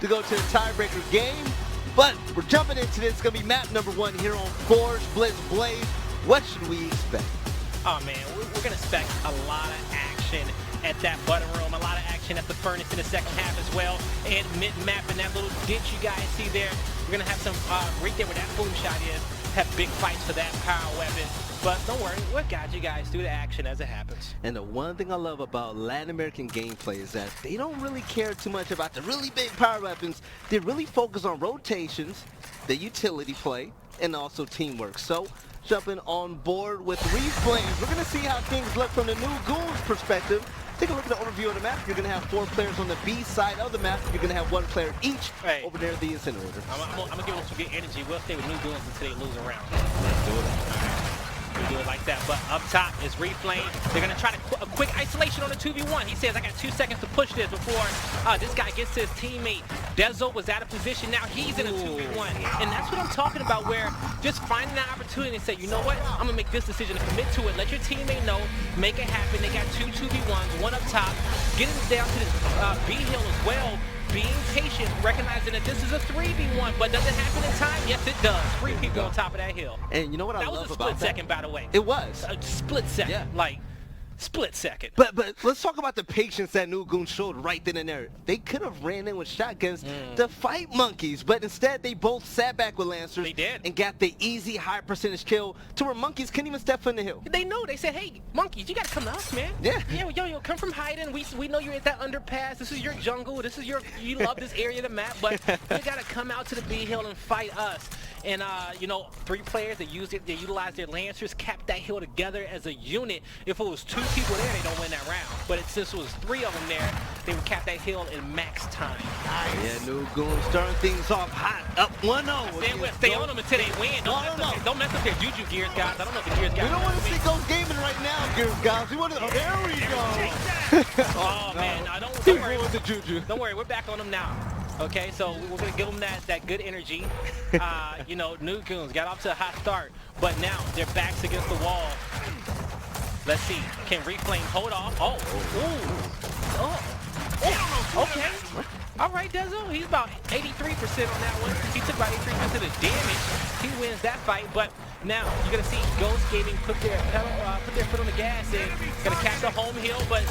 to go to the tiebreaker game. But we're jumping into this. It's going to be map number 1 here on Forge Blitz Blaze. What should we expect? Oh man, we're going to expect a lot of action at that button room, a lot of action at the furnace in the second half as well. And mid-map and that little ditch you guys see there, we're going to have some, right there where that boom shot is, have big fights for that power weapon. But don't worry, we'll guide you guys through the action as it happens. And the one thing I love about Latin American gameplay is that they don't really care too much about the really big power weapons. They really focus on rotations, the utility play, and also teamwork. So, jumping on board with Reflames, we're going to see how things look from the new Goons perspective. Take a look at the overview of the map. You're going to have 4 players on the B side of the map. You're going to have 1 player each over there at the incinerator. I'm going to give them some good energy. We'll stay with new Goons until they lose a round. Let's do it. We do it like that. But up top is Reflame. They're going to try a quick isolation on the 2v1. He says, I got 2 seconds to push this before this guy gets to his teammate. Dezo was out of position. Now he's in a 2v1. And that's what I'm talking about, where just finding that opportunity and say, you know what? I'm going to make this decision to commit to it. Let your teammate know. Make it happen. They got 2 2v1s, 1 up top. Get it down to this B hill as well. Being patient, recognizing that this is a 3v1, but does it happen in time? Yes, it does. 3 people on top of that hill. And you know what I love about that? That was a split second, by the way. It was. A split second. Yeah. Like, split second. But let's talk about the patience that New Goons showed right then and there. They could have ran in with shotguns to fight monkeys, but instead they both sat back with Lancers. They did. And got the easy high percentage kill to where monkeys couldn't even step foot in the hill. They know. They said, hey, monkeys, you got to come to us, man. Yeah. Yo, come from hiding. We know you're at that underpass. This is your jungle. This is you love this area of the map, but you got to come out to the B hill and fight us. And, you know, 3 players that utilize their Lancers, capped that hill together as a unit. If it was 2 people there, they don't win that round. But since it was 3 of them there, they would cap that hill in max time. Yeah, New Goons starting things off hot, up 1-0. Stay on them until they win. Don't mess up their juju gears, guys. I don't know if the gears guys. We don't want to see Ghost Gaming right now, gears guys. We want to. Oh, there we go. Oh man, don't worry. With the juju. Don't worry, we're back on them now. Okay, so we're gonna give them that good energy. You know, New Goons got off to a hot start, but now their backs against the wall. Let's see, can Reflame hold off? Okay. All right, Dezo, he's about 83% on that one. He took about 83% of the damage. He wins that fight, but now you're gonna see Ghost Gaming put their foot on the gas and gonna catch the home hill, but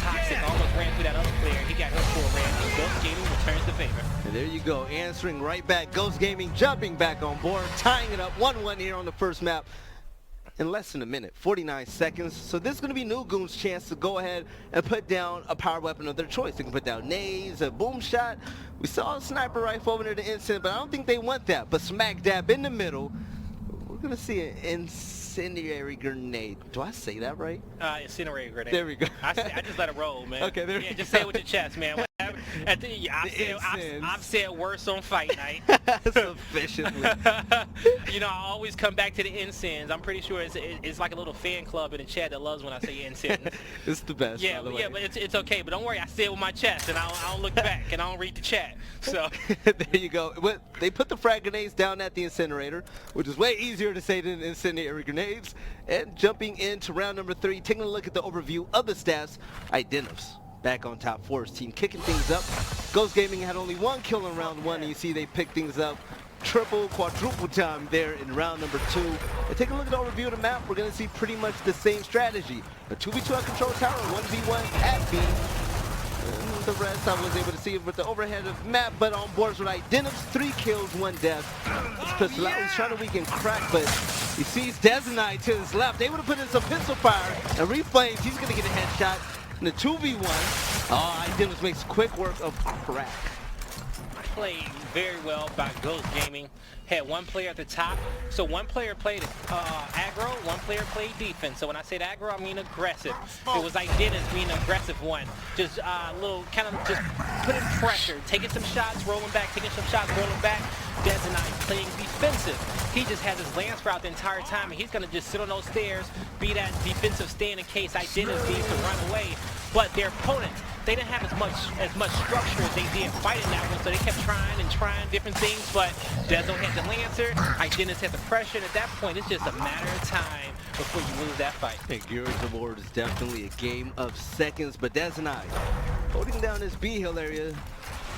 Toxic almost ran through that other player. He got him for a ran. Ghost Gaming returns the favor. And there you go, answering right back. Ghost Gaming jumping back on board, tying it up 1-1 here on the first map. In less than a minute, 49 seconds. So this is going to be New Goons' chance to go ahead and put down a power weapon of their choice. They can put down nades, a boom shot. We saw a sniper rifle over there to instant, but I don't think they want that. But smack dab in the middle, we're going to see an incendiary grenade. Do I say that right? Incendiary grenade. There we go. I just let it roll, man. Okay, there yeah, just say it with your chest, man. I've said worse on Fight Night. Sufficiently. You know, I always come back to the incense. I'm pretty sure it's like a little fan club in the chat that loves when I say incense. It's the best. Yeah, by the way. yeah, but it's okay. But don't worry, I say it with my chest, and I don't look back, and I don't read the chat. So there you go. They put the frag grenades down at the incinerator, which is way easier to say than incendiary grenades. And jumping into round number 3, taking a look at the overview of the stats, Identifs back on top for his team, kicking things up. Ghost Gaming had only 1 kill in round 1, and you see they pick things up triple, quadruple time there in round number 2. And take a look at the overview of the map. We're going to see pretty much the same strategy. A 2v2 at control tower, 1v1 at B. And the rest I was able to see with the overhead of map, but on boards with Identifs, 3 kills, 1 death. This pistol out, he's trying to weaken Crack, but he sees Dezenite to his left. They would have put in some pistol fire, and Reflames, he's going to get a headshot. In the 2v1, Identifs makes quick work of Crack. Played very well by Ghost Gaming. Had 1 player at the top. So 1 player played aggro, 1 player played defense. So when I said aggro, I mean aggressive. It was Identifs being an aggressive one. Just little kind of just putting pressure, taking some shots, rolling back, taking some shots, rolling back. Dezenite playing defensive. He just has his lance route the entire time, and he's gonna just sit on those stairs, be that defensive stand in case Identifs needs to run away. But their opponents, they didn't have as much structure as they did fighting that one, so they kept trying different things. But Dezo had the Lancer, Identifs had the pressure, and at that point, it's just a matter of time before you lose that fight. And Gears of War is definitely a game of seconds, but Dezenite holding down this B hill area,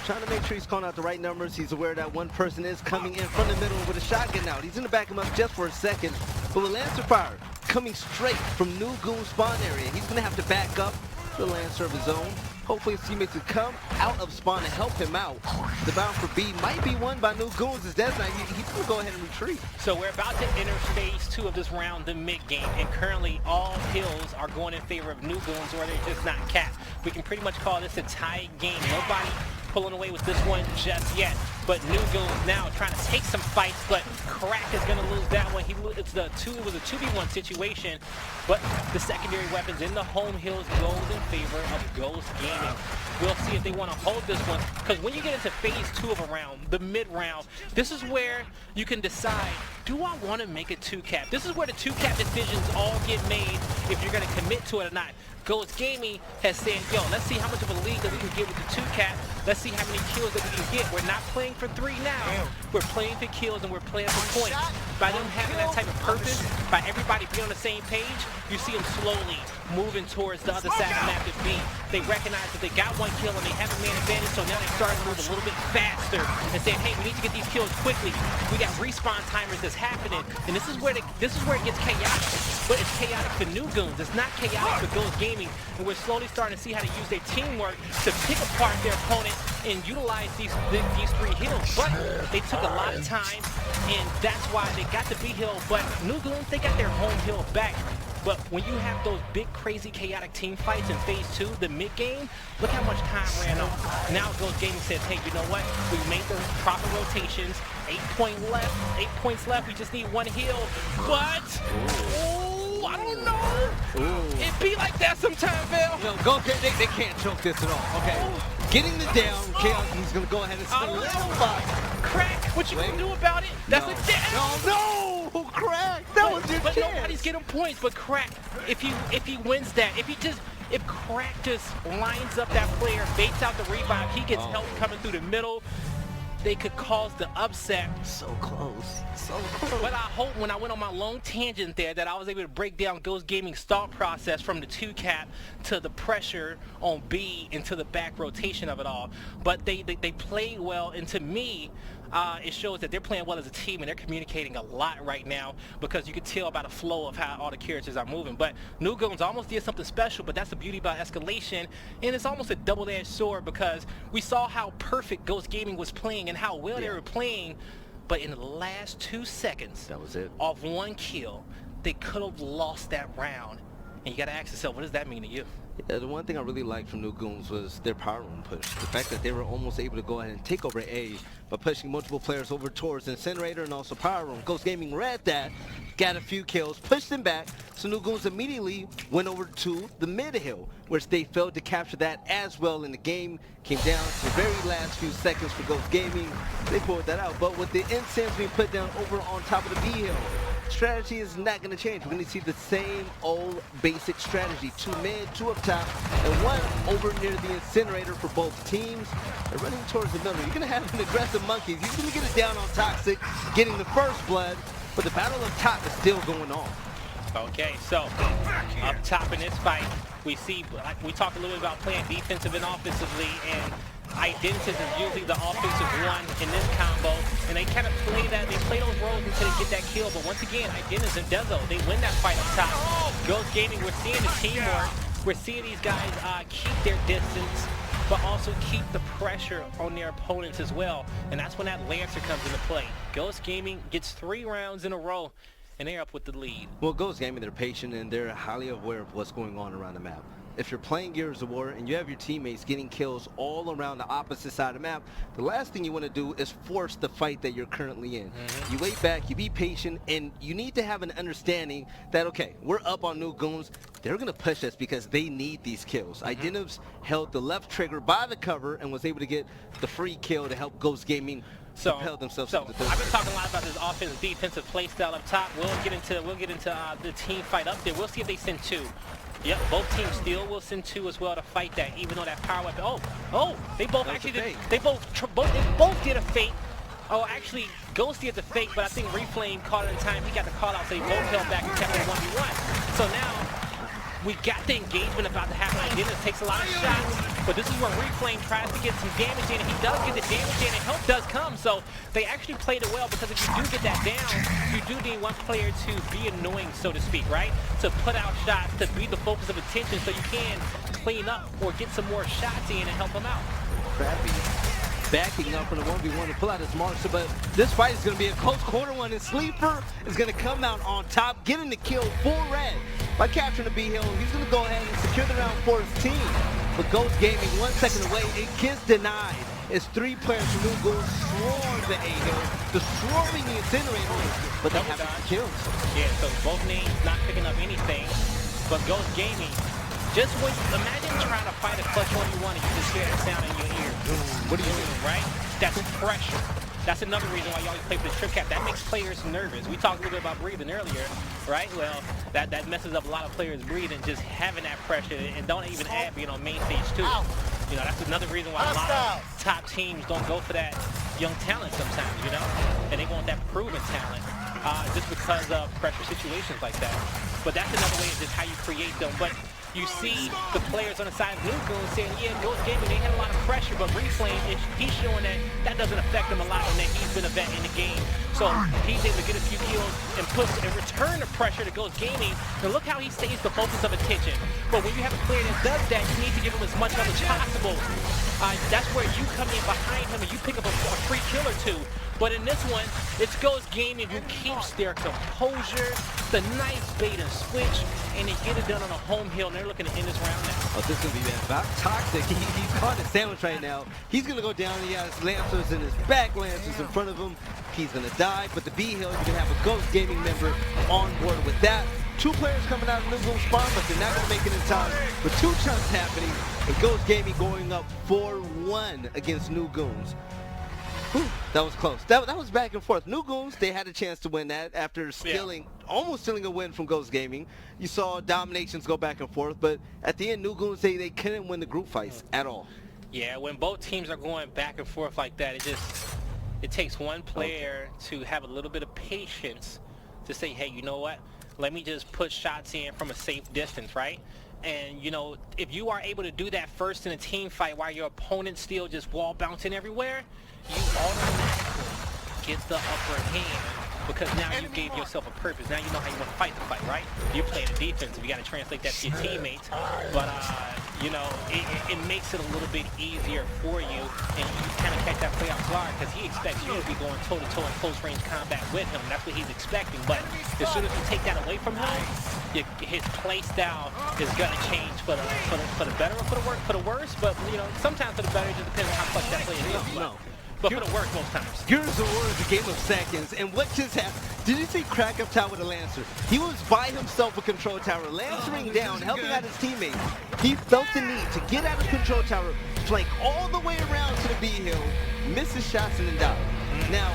trying to make sure he's calling out the right numbers. He's aware that one person is coming in from the middle with a shotgun out. He's going to back him up just for a second. But with Lancer fire coming straight from new Goon spawn area, he's going to have to back up the Lancer of his own. Hopefully his teammates can come out of spawn and help him out. The bound for B might be won by new Goons. As Death Knight, he's going to go ahead and retreat. So we're about to enter phase 2 of this round, the mid game, and currently all hills are going in favor of new Goons, or they're just not capped. We can pretty much call this a tied game. Nobody pulling away with this one just yet. But new Goons now trying to take some fights, but Crack is going to lose that one. It was a 2v1 situation, but the secondary weapons in the home hills goes in favor of Ghost Gaming. We'll see if they want to hold this one, because when you get into phase 2 of a round, the mid round, this is where you can decide, do I want to make a 2-cap? This is where the 2-cap decisions all get made, if you're going to commit to it or not. Ghost Gaming has said, yo, let's see how much of a lead that we can get with the 2-cap. Let's see how many kills that we can get. We're not playing for 3 now. We're playing for kills and we're playing for points. By them having that type of purpose, by everybody being on the same page, you see them slowly moving towards the other side of the map to B. They recognize that they got 1 kill and they have a man advantage, so now they start to move a little bit faster and saying, hey, we need to get these kills quickly. We got respawn timers that's happening, and this is where it gets chaotic. But it's chaotic for new Goons. It's not chaotic for Ghost Gaming, and we're slowly starting to see how to use their teamwork to pick apart their opponent and utilize these 3 hills. But they took a lot of time, and that's why they got the B hill. But new Goons, they got their home hill back. But when you have those big, crazy, chaotic team fights in phase 2, the mid game, look how much time ran off. Now Ghost Gaming says, hey, you know what? We made the proper rotations. 8 points left. We just need 1 hill. But, ooh, I don't know. It be like that sometimes, Val. No, Ghost Gaming, they can't choke this at all. Okay. Getting the down, Chaos, he's going to go ahead and spin a little box. Crack, what you gonna do about it? That's a down. No, Crack, that was your But chance. nobody's getting points. But Crack, if he wins that, if Crack just lines up that player, baits out the revive, he gets help coming through the middle, they could cause the upset. So close, so close. But I hope when I went on my long tangent there that I was able to break down Ghost Gaming's thought process from the 2-cap to the pressure on B into the back rotation of it all. But they played well, and to me, it shows that they're playing well as a team, and they're communicating a lot right now, because you can tell by the flow of how all the characters are moving. But new Goons almost did something special, but that's the beauty about escalation, and it's almost a double-edged sword, because we saw how perfect Ghost Gaming was playing and how well they were playing, but in the last 2 seconds, that was it. Off 1 kill, they could have lost that round. And you got to ask yourself, what does that mean to you? Yeah, the one thing I really liked from new Goons was their power room push. The fact that they were almost able to go ahead and take over A by pushing multiple players over towards Incinerator and also power room. Ghost Gaming read that, got a few kills, pushed them back, so new Goons immediately went over to the mid hill, which they failed to capture that as well, and the game came down to the very last few seconds for Ghost Gaming. They pulled that out, but with the incense being put down over on top of the B hill, strategy is not going to change. We're going to see the same old basic strategy. 2 mid, 2 up top, and 1 over near the Incinerator for both teams. They're running towards the middle. You're going to have an aggressive Monkeys. He's going to get it down on Toxic, getting the first blood, but the battle up top is still going on. Okay, so up top in this fight, we see, like we talked a little bit about playing defensive and offensively, and Identitas is usually the offensive one in this combo, and they kind of play those roles until they get that kill. But once again, Identitas and Dezo, they win that fight up top. Ghost Gaming, we're seeing the teamwork. We're seeing these guys keep their distance, but also keep the pressure on their opponents as well. And that's when that Lancer comes into play. Ghost Gaming gets 3 rounds in a row, and they're up with the lead. Well, Ghost Gaming, they're patient and they're highly aware of what's going on around the map. If you're playing Gears of War and you have your teammates getting kills all around the opposite side of the map, the last thing you want to do is force the fight that you're currently in. You wait back, you be patient, and you need to have an understanding that, okay, we're up on new Goons. They're going to push us because they need these kills. Identitas held the left trigger by the cover and was able to get the free kill to help Ghost Gaming propel themselves to the third. I've been talking a lot about this offensive defensive play style up top. We'll get into the team fight up there. We'll see if they send 2. Yep, both teams still will send 2 as well to fight that, even though that power weapon. They both actually did. They both did a fake. Oh, actually, Ghost did the fake, but I think Reflame caught it in time. He got the call out, so they both held back and kept it 1v1. So now we got the engagement about to happen. Again, it takes a lot of shots, but this is where Reflame tries to get some damage in, and he does get the damage in, and help does come. So they actually played it well, because if you do get that down, you do need one player to be annoying, so to speak, right? To put out shots, to be the focus of attention, so you can clean up or get some more shots in and help them out. Crappy backing up from the 1v1 to pull out his marksman, but this fight is going to be a close quarter one, and Sleeper is going to come out on top, getting the kill full red by capturing the B hill. He's going to go ahead and secure the round for his team. But Ghost Gaming 1 second away, it gets denied. It's 3 players from New Goons swarm the A hill, destroying the incinerator, but they have the kills. Yeah, so both names not picking up anything, but Ghost Gaming, just when, imagine trying to fight a clutch 1v1 and you just hear that sound in your ear. What do you mean? Right? That's pressure. That's another reason why you always play for the trip cap. That makes players nervous. We talked a little bit about breathing earlier, right? Well, that messes up a lot of players' breathing, just having that pressure, and don't even add being on main stage too. You know, that's another reason why a lot of top teams don't go for that young talent sometimes, you know? And they want that proven talent just because of pressure situations like that. But that's another way of just how you create them. But you see the players on the side of Blue Goons saying, yeah, Ghost Gaming, they had a lot of pressure, but Reflame, he's showing that doesn't affect him a lot, and that he's been a vet in the game. So he's able to get a few kills and push and return the pressure to Ghost Gaming. And look how he stays the focus of attention. But when you have a player that does that, you need to give him as much of as possible. That's where you come in behind him and you pick up a free kill or two. But in this one, it's Ghost Gaming who keeps their composure, the nice bait and switch, and they get it done on a home hill, and they're looking to end this round now. Oh, this is going to be bad. About Toxic, he's caught a sandwich right now. He's going to go down. He has Lancers in his back, Lancers in front of him. He's going to die, but the B hill, you can have a Ghost Gaming member on board with that. 2 players coming out of New Goons spawn, but they're not going to make it in time. With 2 chunks happening, and Ghost Gaming going up 4-1 against New Goons. Whew, that was close. That was back and forth. New Goons, they had a chance to win that after almost stealing a win from Ghost Gaming. You saw dominations go back and forth, but at the end, New Goons, they couldn't win the group fights at all. Yeah, when both teams are going back and forth like that, it takes one player to have a little bit of patience to say, hey, you know what? Let me just put shots in from a safe distance, right? And, you know, if you are able to do that first in a team fight while your opponent's still just wall bouncing everywhere, you automatically get the upper hand, because now you gave yourself a purpose. Now you know how you want to fight the fight, right? You're playing the defense. You got to translate that to your teammates. But, you know, it makes it a little bit easier for you, and you kind of catch that play off guard, because he expects you to be going toe-to-toe in close-range combat with him. That's what he's expecting. But as soon as you take that away from him, his play style is going to change for the better or for the worse. But, you know, sometimes for the better, it just depends on how clutch that play is. No. But for the worst most times. Yours or words, a game of seconds. And what just happened? Did you see Crack up top with a Lancer? He was by himself with control tower, lancering down, helping out his teammates. He felt the need to get out of control tower, flank all the way around to the B hill, misses shots, and then die. Now,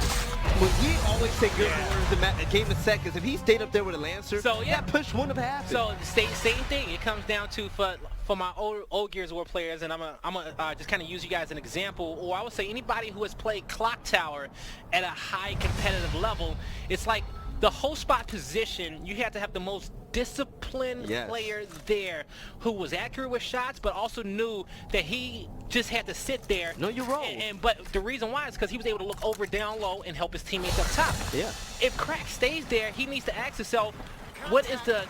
when we always say good words, a game of seconds, if he stayed up there with a Lancer, that push wouldn't have happened. So same thing. It comes down to for my old Gears of War players, and I'm gonna just kind of use you guys as an example, or I would say anybody who has played Clock Tower at a high competitive level. It's like the whole spot position, you have to have the most disciplined player there who was accurate with shots, but also knew that he just had to sit there. Know your role. But the reason why is because he was able to look over down low and help his teammates up top. Yeah. If Crack stays there, he needs to ask himself, what is the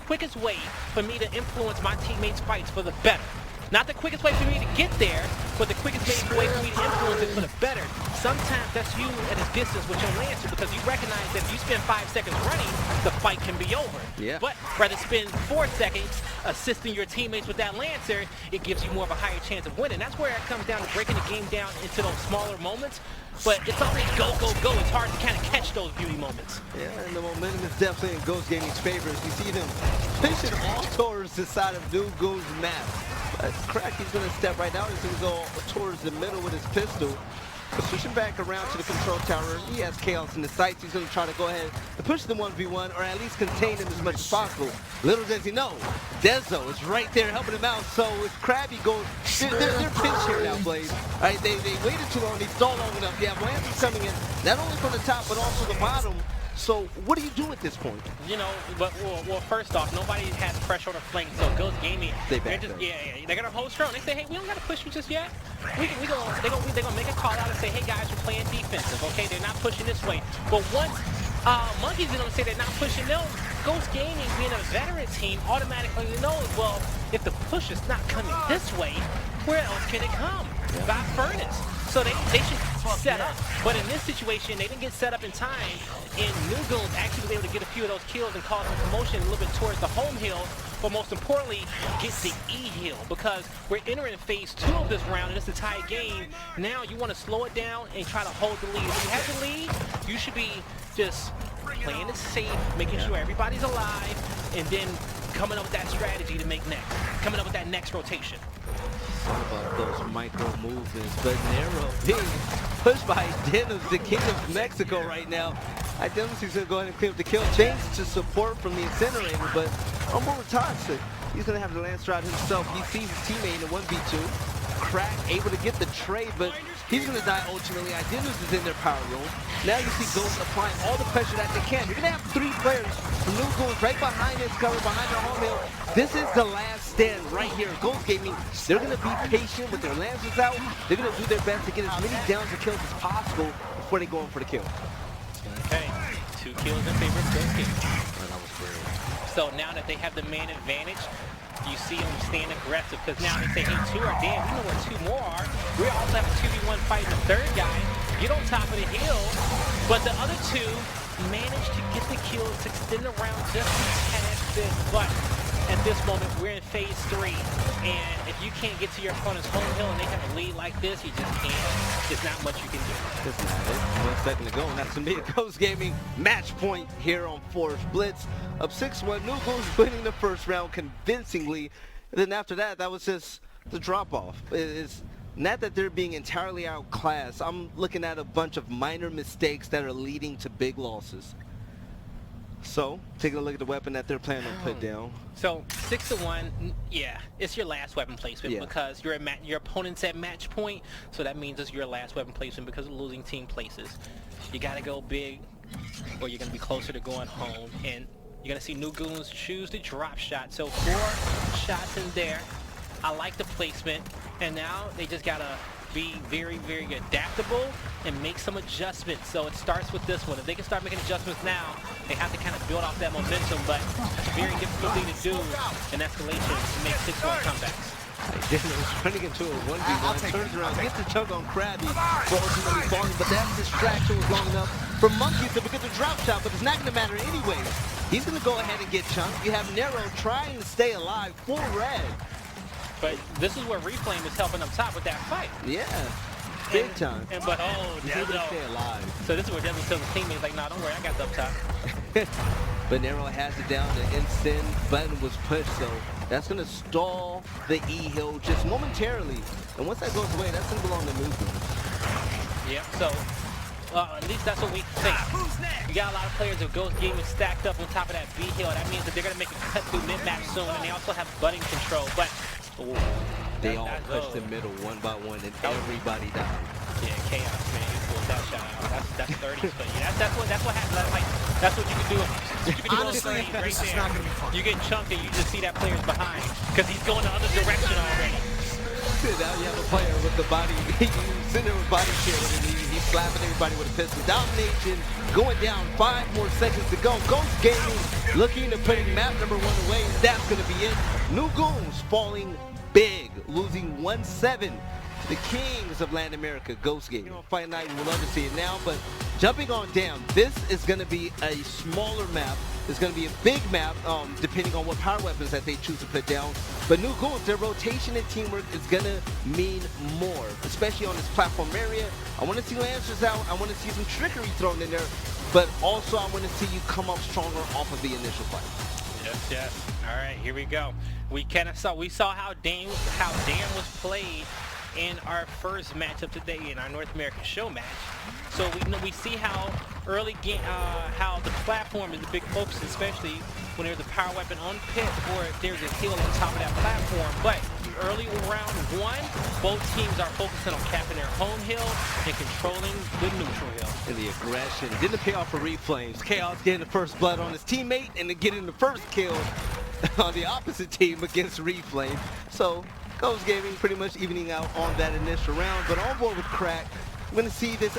quickest way for me to influence my teammates' fights for the better? Not the quickest way for me to get there, but the quickest way for me to influence it for the better. Sometimes that's you at a distance with your Lancer, because you recognize that if you spend 5 seconds running, the fight can be over. Yeah. But rather spend 4 seconds assisting your teammates with that Lancer, it gives you more of a higher chance of winning. That's where it comes down to breaking the game down into those smaller moments. But it's always go, go, go. It's hard to kind of catch those beauty moments. Yeah, and the momentum is definitely in Ghost Gaming's favor. As you see them pushing all towards the side of New Goons' map. But Crack, he's going to step right now. He's going to go towards the middle with his pistol. Pushing back around to the control tower. He has Chaos in the sights. He's going to try to go ahead and push the 1v1, or at least contain him as much as possible. Little does he know, Dezo is right there helping him out. So if Krabby goes, they're pinch here now, Blaze. All right, they waited too long. They stalled long enough. Yeah, Lancers coming in, not only from the top, but also the bottom. So what do you do at this point? You know, but well, first off, nobody has pressure on the flank, so Ghost Gaming, They they're back just up. they're gonna hold strong. They say, hey, we don't gotta push you just yet. They're gonna make a call out and say, hey guys, we're playing defensive. Okay, they're not pushing this way. But once Monkeys is gonna say they're not pushing them, Ghost Gaming, being a veteran team, automatically knows, well, if the push is not coming this way, where else can it come? By Furnace. So they should set up. But in this situation, they didn't get set up in time, and New Goons actually was able to get a few of those kills and cause some commotion a little bit towards the home hill, but most importantly, get the E hill, because we're entering phase 2 of this round, and it's a tie game. Now you want to slow it down and try to hold the lead. If you have the lead, you should be just playing it safe, making sure everybody's alive, and then coming up with that strategy to make next. Coming up with that next rotation. All about those micro movements, but Nero being pushed by Dennis, the king of Mexico right now. Dennis, he's going to go ahead and clean up the kill. Change to support from the incinerator, but more toxic. He's going to have to land stride himself. He sees his teammate in a 1v2. Crack able to get the trade, but he's going to die ultimately. Dennis is in their power room. Now you see Ghost applying all the pressure that they can. You're going to have 3 players from New Goons right behind his cover, behind their home hill. This is the last stand right here. Ghost Gaming, they're going to be patient with their lancers out. They're going to do their best to get as many downs or kills as possible before they go in for the kill. Okay, 2 kills in favor of Ghost Gaming. Oh, that was great. So now that they have the man advantage, you see them staying aggressive, because now they say, hey, 2 are dead. We know where 2 more are. We also have a 2v1 fight the 3rd guy. Get on top of the hill, but the other 2 managed to get the kills to extend around just a tad bit. But at this moment, we're in phase 3, and if you can't get to your opponent's home hill and they have a lead like this, you just can't. There's not much you can do. That's not it. 1 second to go, and that's going to be a Ghost Gaming match point here on Force Blitz. Up 6-1, New Goons winning the first round convincingly. And then after that, that was just the drop-off. It's not that they're being entirely outclassed. I'm looking at a bunch of minor mistakes that are leading to big losses. So, taking a look at the weapon that they're planning on put down. So, 6-1, yeah, it's your last weapon placement because your opponent's at match point, so that means it's your last weapon placement because of losing team places. You got to go big, or you're going to be closer to going home, and you're going to see New Goons choose the drop shot. So, 4 shots in there. I like the placement, and now they just got to be very, very adaptable and make some adjustments. So it starts with this one. If they can start making adjustments now, they have to kind of build off that momentum, but it's a very difficult thing to do in escalation to make 6-1 comebacks. Dennis running into a 1v1, turns around, gets the chunk on Krabby for ultimately falling, but that distraction was long enough for Monkeys to get the drop shot, but it's not going to matter anyway. He's going to go ahead and get chunked. You have Nero trying to stay alive, full red. But this is where Reflame is helping up top with that fight. Yeah, big time. But Devil, stay alive. So this is where Devil tells his teammates, like, nah, don't worry, I got the up top. But Nero has it down. The instant button was pushed, so that's going to stall the E hill just momentarily. And once that goes away, that's going to belong to New Goons. Yeah, so at least that's what we think. You got a lot of players of Ghost Gaming stacked up on top of that B hill. That means that they're going to make a cut through mid-map soon, and they also have butting control. But they all pushed the middle 1 by 1, and everybody died. Yeah, chaos, man. You pulled that shot out. That's 30s for you. That's what happens. That's what you can do. You can do Honestly, right this is not going to be fun. You get chunked and you just see that player's behind because he's going the other direction already. Now you have a player with the body, he's sitting there with body shield, and he's slapping everybody with a pistol. Domination going down, 5 more seconds to go. Ghost Gaming looking to putting map number 1 away. That's going to be it. New Goons falling big, losing 1-7. The kings of Latin America, Ghost Gaming. Fight Night, we would love to see it now, but jumping on down, this is going to be a smaller map. It's going to be a big map, depending on what power weapons that they choose to put down. But New Goons, their rotation and teamwork is going to mean more, especially on this platform area. I want to see Lancers out. I want to see some trickery thrown in there, but also I want to see you come up stronger off of the initial fight. Yes. All right, here we go. We saw how Dan was played in our first matchup today in our North American show match. So we see how early game, how the platform is a big focus, especially when there's a power weapon on pit or if there's a hill on top of that platform. But early on round 1, both teams are focusing on capping their home hill and controlling the neutral hill. And the aggression didn't pay off for Reflames. Chaos getting the first blood on his teammate and then getting the first kill on the opposite team against Reflame. So Ghost Gaming pretty much evening out on that initial round, but on board with Crack. We're going to see this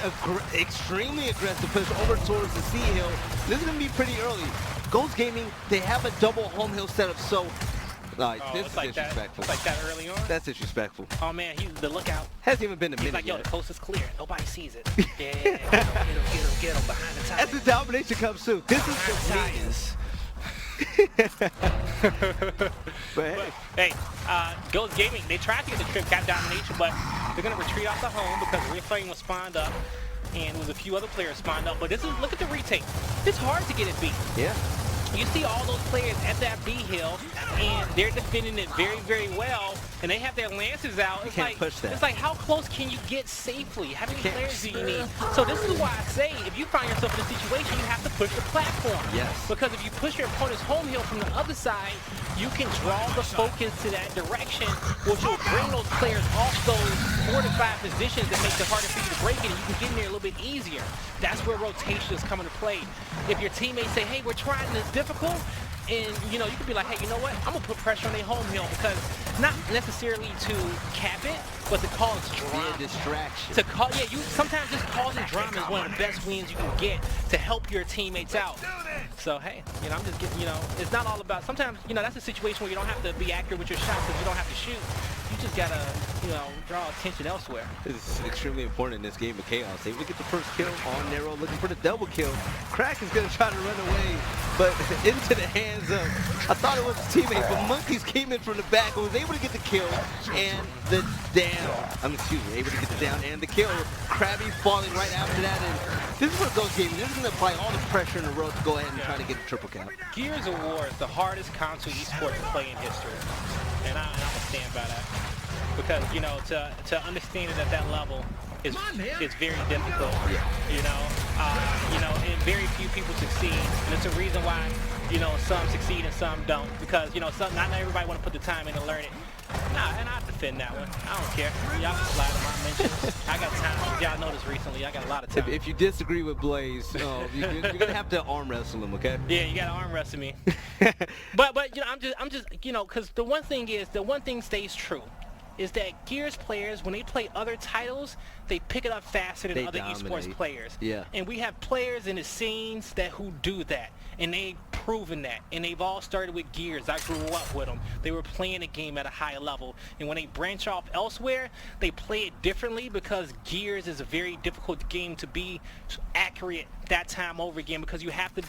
extremely aggressive push over towards the C hill. This is going to be pretty early. Ghost Gaming, they have a double home hill setup, so this is like disrespectful. It's like that early on? That's disrespectful. Oh man, he's the lookout. Hasn't even been a He's minute like, yo, yet. the coast is clear. Nobody sees it. Yeah, get him behind the As tires. the domination comes soon. This is the Tires. But hey, Hey, Ghost Gaming, they tried to get the trip cap domination, but they're gonna retreat off the home because Reflame was spawned up, and there was a few other players spawned up. But look at the retake. It's hard to get it beat. yeah. You see all those players at that B hill, and they're defending it very, very well, and they have their lances out. It's can't like, push that. It's like, how close can you get safely? How many players do you need? So this is why I say, if you find yourself in a situation, you have to push the platform. Yes. Because if you push your opponent's home hill from the other side, you can draw the focus to that direction, which will bring those players off those fortified positions that makes it harder for you to break it, and you can get in there a little bit easier. That's where rotation is coming to play. If your teammates say, hey, we're trying this difficult, and you know, you could be like, hey, you know what? I'm gonna put pressure on their home hill because not necessarily to cap it, but to cause drama. Be a distraction. Sometimes just causing drama is one of the best wins you can get to help your teammates out. So hey, you know, I'm just getting, you know, it's not all about. Sometimes, you know, that's a situation where you don't have to be accurate with your shots because you don't have to shoot. You just gotta, you know, draw attention elsewhere. This is extremely important in this game of Chaos. Able to get the first kill on Narrow, looking for the double kill. Crack is gonna try to run away, but into the hands of, I thought it was his teammate, but Monkeys came in from the back and was able to get the kill and the down. Able to get the down and the kill. Krabby falling right after that, and this is what Ghost Gaming. This is gonna apply all the pressure in the road to go ahead and try to get a triple cap. Gears of War is the hardest console esports to play in history, and I'm gonna stand by that. Because, you know, to understand it at that level is very difficult. Yeah. You know, and very few people succeed, and it's a reason why, you know, some succeed and some don't. Because, you know, not everybody want to put the time in to learn it. Nah, and I defend that one. I don't care. Y'all can slide on my mentions. I got time. Y'all noticed recently, I got a lot of time. If you disagree with Blaze, you're gonna have to arm wrestle him, okay? Yeah, you gotta arm wrestle me. but you know, I'm just you know, because the one thing stays true. Is that Gears players, when they play other titles, they pick it up faster than other esports players. Yeah. And we have players in the scenes who do that, and they've proven that. And they've all started with Gears. I grew up with them. They were playing the game at a high level. And when they branch off elsewhere, they play it differently because Gears is a very difficult game to be accurate that time over again, because you have to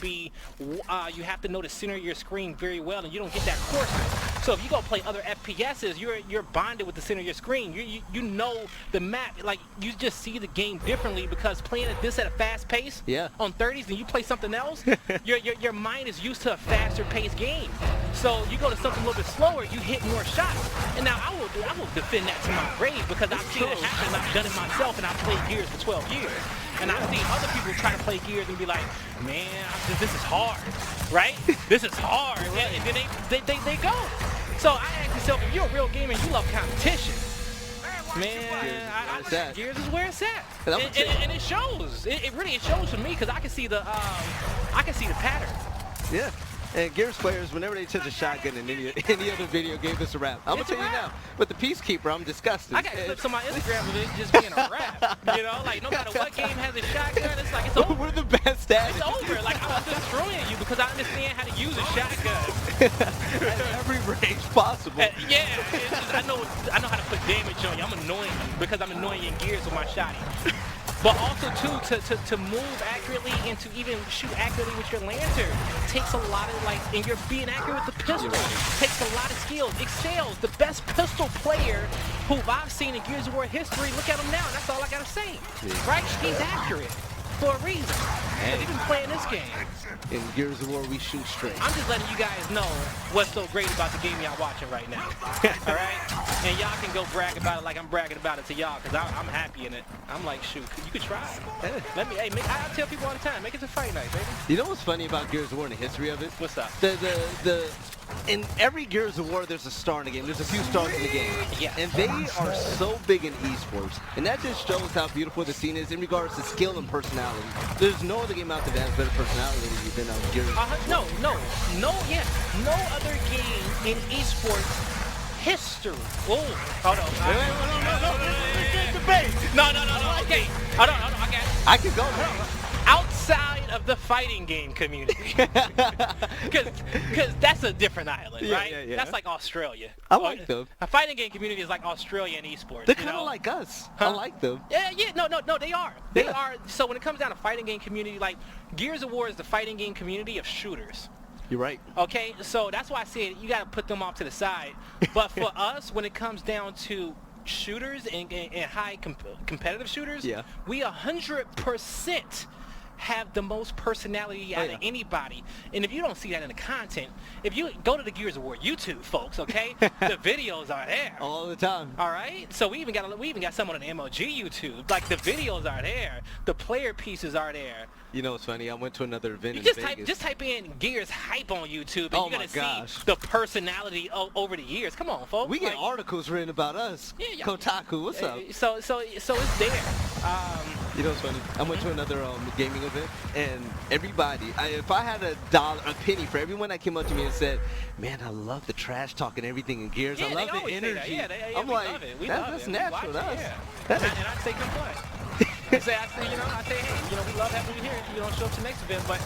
know the center of your screen very well, and you don't get that coarseness. So if you go play other FPSs, you're bonded with the center of your screen. You know the map, like you just see the game differently, because playing this at a fast pace on 30s and you play something else, your mind is used to a faster paced game. So you go to something a little bit slower, you hit more shots. And now I will defend that to my grave, because I've seen it happen. I've done it myself, and I've played Gears for 12 years. And I've seen other people try to play Gears and be like, man, this is hard, right? This is hard. And then they go. So I ask myself, if you're a real gamer and you love competition, man, Gears is where it's at. And it shows. It really shows for me, because I can see the pattern. Yeah. And Gears players, whenever they touch a shotgun in any other video game, it's a wrap. I'm gonna tell you now. But the Peacekeeper, I'm disgusted. I got clips on my Instagram of it just being a wrap. You know, like no matter what game has a shotgun, it's like it's over. We're the best at it. It's over. Like I'm destroying you because I understand how to use a shotgun at every range possible. Yeah, I know how to put damage on you. I'm annoying you because I'm annoying you in Gears with my shotty. But also too, to move accurately and to even shoot accurately with your lantern takes a lot of, like, and you're being accurate with the pistol takes a lot of skills. Excels, the best pistol player who I've seen in Gears of War history. Look at him now. That's all I gotta say. Right? He's accurate for a reason. Because he's been playing this game. In Gears of War, we shoot straight. I'm just letting you guys know what's so great about the game y'all watching right now. All right? And y'all can go brag about it like I'm bragging about it to y'all, because I'm happy in it. I'm like, shoot, you could try it. I tell people all the time, make it to fight night, baby. You know what's funny about Gears of War and the history of it? What's up? The in every Gears of War, there's a star in the game. There's a few stars in the game. Yeah. And they are so big in esports. And that just shows how beautiful the scene is in regards to skill and personality. There's no other game out there that has better personality than Gears. No other game in esports history. Oh, hold on. No. Okay. Hold on. I got it. I could go now. Outside of the fighting game community, because that's a different island, right? Yeah. That's like Australia. I like them. A fighting game community is like Australia in esports. They're kind of like us. Huh? I like them. Yeah, no, they are. They Yeah. are. So when it comes down to fighting game community, like Gears of War is the fighting game community of shooters. You're right. Okay, so that's why I said you got to put them off to the side. But for us, when it comes down to shooters and high competitive shooters, Yeah. we 100% have the most personality out of anybody. And if you don't see that in the content, if you go to the Gears of War YouTube, folks, okay, the videos are there. All the time. All right, so we even got some on an MLG YouTube. Like the videos are there, the player pieces are there. You know what's funny? I went to another event You in Vegas. just type in Gears hype on YouTube, and Oh you're my gonna see gosh. the personality over the years. Come on, folks. We get Like, articles written about us. Yeah. CogCouple, what's up? So it's there. You know what's funny? I went to another gaming event, and everybody, if I had a penny for everyone that came up to me and said, "Man, I love the trash talk and everything in Gears. Yeah, I they love the always say energy." that. Yeah, I'm we like, love it. We that's love it. natural. We That's watch it, that is- and I say come play. I say, hey, we love having you here. You don't show up to the next event, but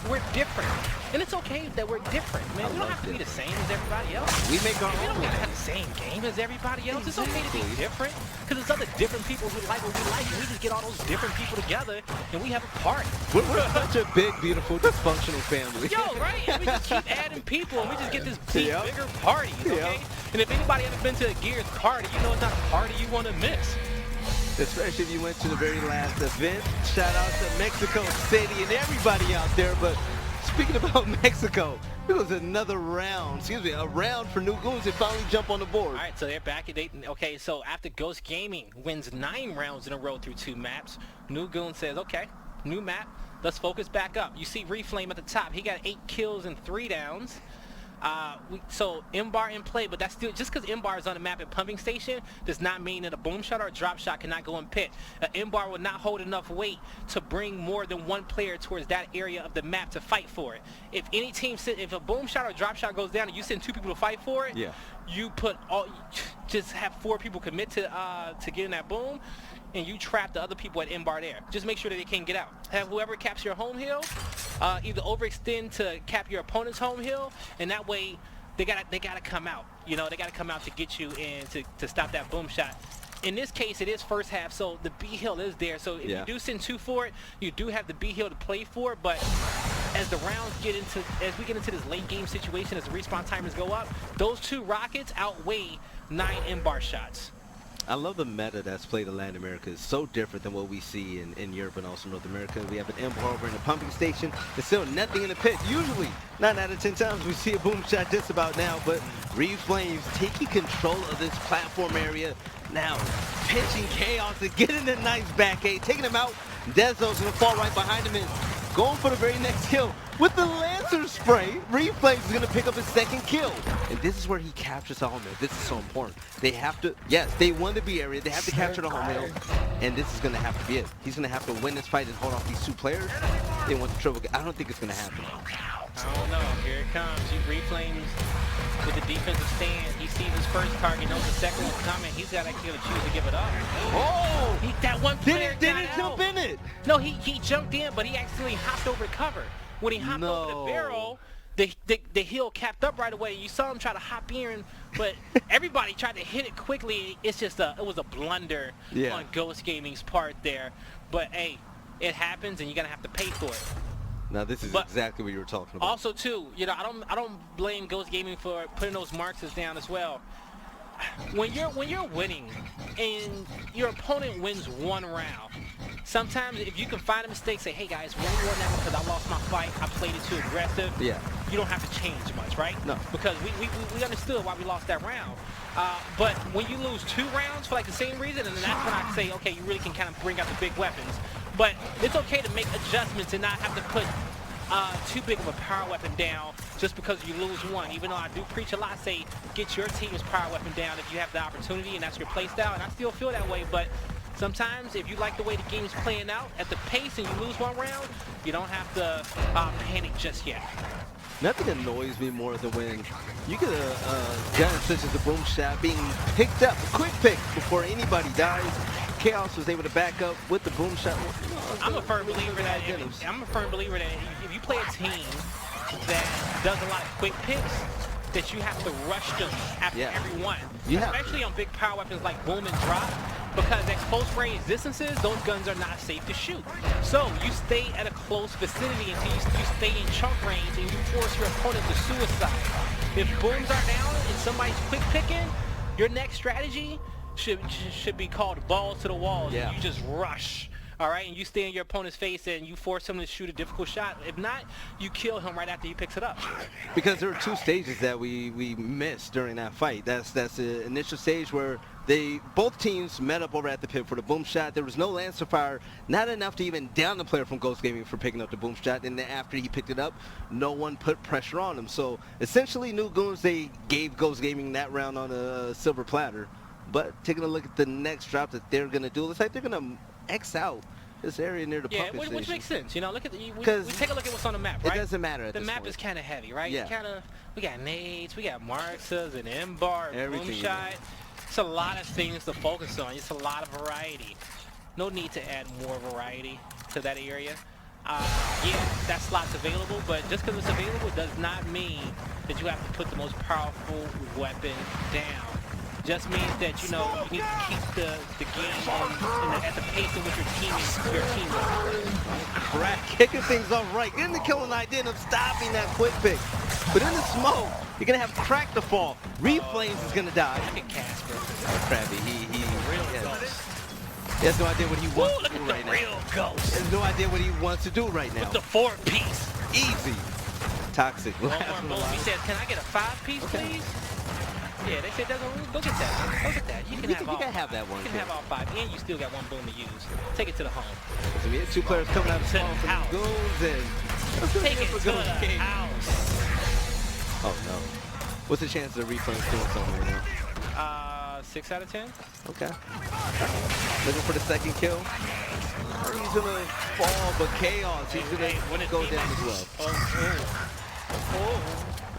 we're different, and it's okay that we're different, man. We don't have to be the same as everybody else. We make our We own. don't gotta have the same game as everybody else. It's okay to be different, because there's other different people who like what we like, and we just get all those different people together, and we have a party. We're such a big, beautiful, dysfunctional family. Yo, right? And we just keep adding people, and we just get this bigger party, okay? Yep. And if anybody ever been to a Gears party, you know it's not a party you want to miss. Especially if you went to the very last event. Shout out to Mexico City and everybody out there. But speaking about Mexico, it was another round. A round for New Goons. They finally jump on the board. All right, so they're back. Okay, so after Ghost Gaming wins 9 rounds in a row through 2 maps, New Goons says, okay, new map, let's focus back up. You see Reflame at the top. He got 8 kills and 3 downs. So M-Bar in play, but that's still, just because M-Bar is on the map at pumping station does not mean that a boom shot or a drop shot cannot go in pit. M-Bar will not hold enough weight to bring more than one player towards that area of the map to fight for it. If any team if a boom shot or drop shot goes down and you send 2 people to fight for it, you just have 4 people commit to getting that boom, and you trap the other people at M-Bar there. Just make sure that they can't get out. Have whoever caps your home hill either overextend to cap your opponent's home hill, and that way they gotta come out. You know, they gotta come out to get you in to stop that boom shot. In this case, it is first half, so the B hill is there. So if you do send 2 for it, you do have the B hill to play for. But as we get into this late game situation, as the respawn timers go up, those 2 rockets outweigh 9 M-Bar shots. I love the meta that's played in Latin America. It's so different than what we see in Europe and also North America. We have an M-Bar over in the pumping station. There's still nothing in the pit. Usually, 9 out of 10 times, we see a boom shot just about now. But Reflames taking control of this platform area now. Pinching Chaos and getting a nice back eight. Taking him out. Dezo's going to fall right behind him and going for the very next kill. With the Lancer spray, Reflames is going to pick up his 2nd kill. And this is where he captures the home hill. This is so important. They have to, yes, they won the B area. They have to capture the home hill. And this is going to have to be it. He's going to have to win this fight and hold off these 2 players. They want the triple. I don't think it's going to happen. I don't know. Here it comes. Reflames with the defensive stand. He sees his first target, knows the second one's coming. He's got to actually choose to give it up. Oh! That one player didn't jump in it. No, he jumped in, but he actually hopped over cover. When he hopped over the barrel, the hill capped up right away. You saw him try to hop in, but everybody tried to hit it quickly. It's just it was a blunder on Ghost Gaming's part there. But hey, it happens, and you're gonna have to pay for it. Now this is exactly what you were talking about. Also, too, you know, I don't blame Ghost Gaming for putting those markers down as well. When you're winning and your opponent wins 1 round, sometimes if you can find a mistake, say, hey guys, we only won that one because I lost my fight, I played it too aggressive. Yeah. You don't have to change much, right? No. Because we understood why we lost that round. But when you lose 2 rounds for like the same reason, and then that's when I say, okay, you really can kind of bring out the big weapons. But it's okay to make adjustments and not have to put too big of a power weapon down just because you lose one. Even though I do preach a lot, say get your team's power weapon down if you have the opportunity and that's your play style, and I still feel that way, but sometimes if you like the way the game's playing out at the pace and you lose one round, you don't have to panic just yet. Nothing annoys me more than when you get a gun such as the boom shot being picked up, a quick pick before anybody dies. Chaos was able to back up with the boom shot. I'm a firm believer that if you play a team that does a lot of quick picks, that you have to rush them after every one. Especially on big power weapons like boom and drop, because at close range distances, those guns are not safe to shoot. So you stay at a close vicinity until you stay in chunk range and you force your opponent to suicide. If booms are down and somebody's quick picking, your next strategy should be called balls to the walls. Yeah. You just rush. All right, and you stay in your opponent's face and you force him to shoot a difficult shot. If not, you kill him right after he picks it up. Because there were two stages that we missed during that fight. That's the initial stage where both teams met up over at the pit for the boom shot. There was no Lancer fire, not enough to even down the player from Ghost Gaming for picking up the boom shot. And then after he picked it up, no one put pressure on him. So essentially, New Goons, they gave Ghost Gaming that round on a silver platter. But taking a look at the next drop that they're gonna do, looks like they're gonna X out this area near the pumping station. Which makes sense. You know, look at we take a look at what's on the map, right? It doesn't matter at the this map point. is kind of heavy, right? Yeah. We got nades, we got Marxas, an M-bar, boom shot. It's a lot of things to focus on. It's a lot of variety. No need to add more variety to that area. Yeah, that slot's available, but just because it's available does not mean that you have to put the most powerful weapon down. Just means that, you know, you need to keep the game at the pace in which your team is. Crack kicking things off right. Getting the kill and I did him stopping that quick pick. But in the smoke, you're going to have Crack to fall. Reflames is going to die. Look at Casper. Oh, Krabby, he Ghost. He has no idea what he wants to do right now. Real Ghost. He has no idea what he wants to do right now. With the 4-piece. Easy. Toxic. One more boom. He says, can I get a 5-piece, please? Yeah, they said, look at that. Look at that. You can have that one. You can have all 5, and you still got one boom to use. Take it to the home. So we had 2 players coming out of the home from the Goons, and take it to the house. Oh no. What's the chance of the reflames doing something right now? 6 out of 10. Okay. Looking for the second kill. He's gonna fall, but Chaos, he's gonna go down as well.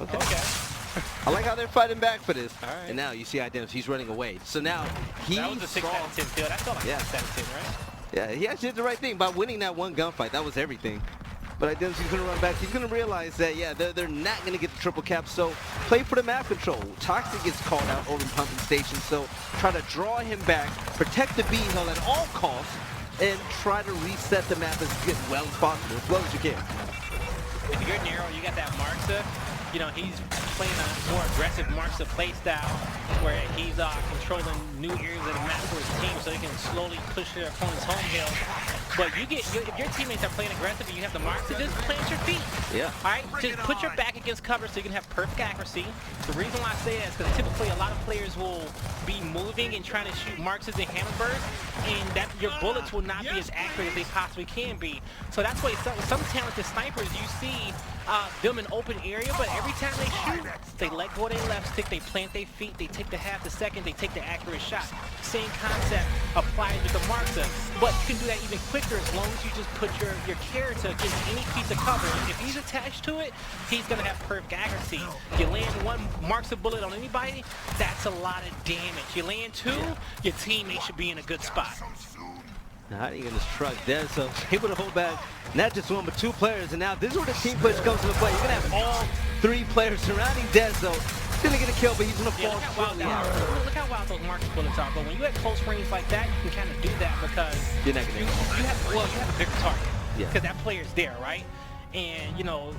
Okay. I like how they're fighting back for this. All right. And now you see Identity, he's running away. So now he that was a 6 out of 10 kill. That felt like 6 out of 10, right? Yeah, he actually did the right thing by winning that one gunfight. That was everything. But Identity's gonna run back. He's gonna realize that, yeah, they're not gonna get the triple cap. So play for the map control. Toxic gets called out over in pumping station. So try to draw him back, protect the B hill at all costs, and try to reset the map as well as possible, as well as you can. If you're narrow, you got that Marxa. You know, he's playing a more aggressive Marxa play style where he's controlling new areas of the map for his team so he can slowly push their opponent's home hill. But if your teammates are playing aggressive and you have the Marxa, just plant your feet. Yeah. All right? Just put your back against cover so you can have perfect accuracy. The reason why I say that is because typically a lot of players will be moving and trying to shoot Marxas and hammerbursts, and that your bullets will not be as accurate as they possibly can be. So that's why some talented snipers, you see them in open area, but every time they shoot, they let go of their left stick, they plant their feet, they take the half the second, they take the accurate shot. Same concept applies with the Marxa, but you can do that even quicker as long as you just put your character against any piece of cover. If he's attached to it, he's gonna have perfect accuracy. You land one Marxa bullet on anybody, that's a lot of damage. You land 2, your teammate should be in a good spot. Now hiding in this truck, Deso able to hold back not just 1 but 2 players, and now this is where the team push comes into play. You're gonna have all 3 players surrounding Deso. He's gonna get a kill, but he's gonna fall shortly out. Look how wild those Marxas bullets are. But when you at close range like that, you can kind of do that because you're not gonna you have a bigger target. Yeah. Because that player's there, right? And you know,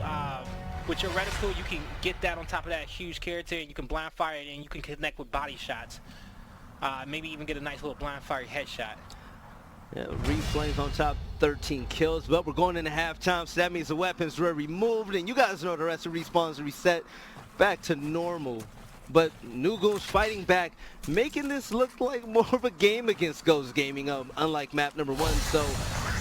with your reticle, you can get that on top of that huge character, and you can blind fire it, and you can connect with body shots. Maybe even get a nice little blind fire headshot. Yeah, Reflames on top, 13 kills, but we're going into halftime, so that means the weapons were removed, and you guys know the rest of respawns reset back to normal. But New Goons fighting back, making this look like more of a game against Ghost Gaming, unlike map number 1. So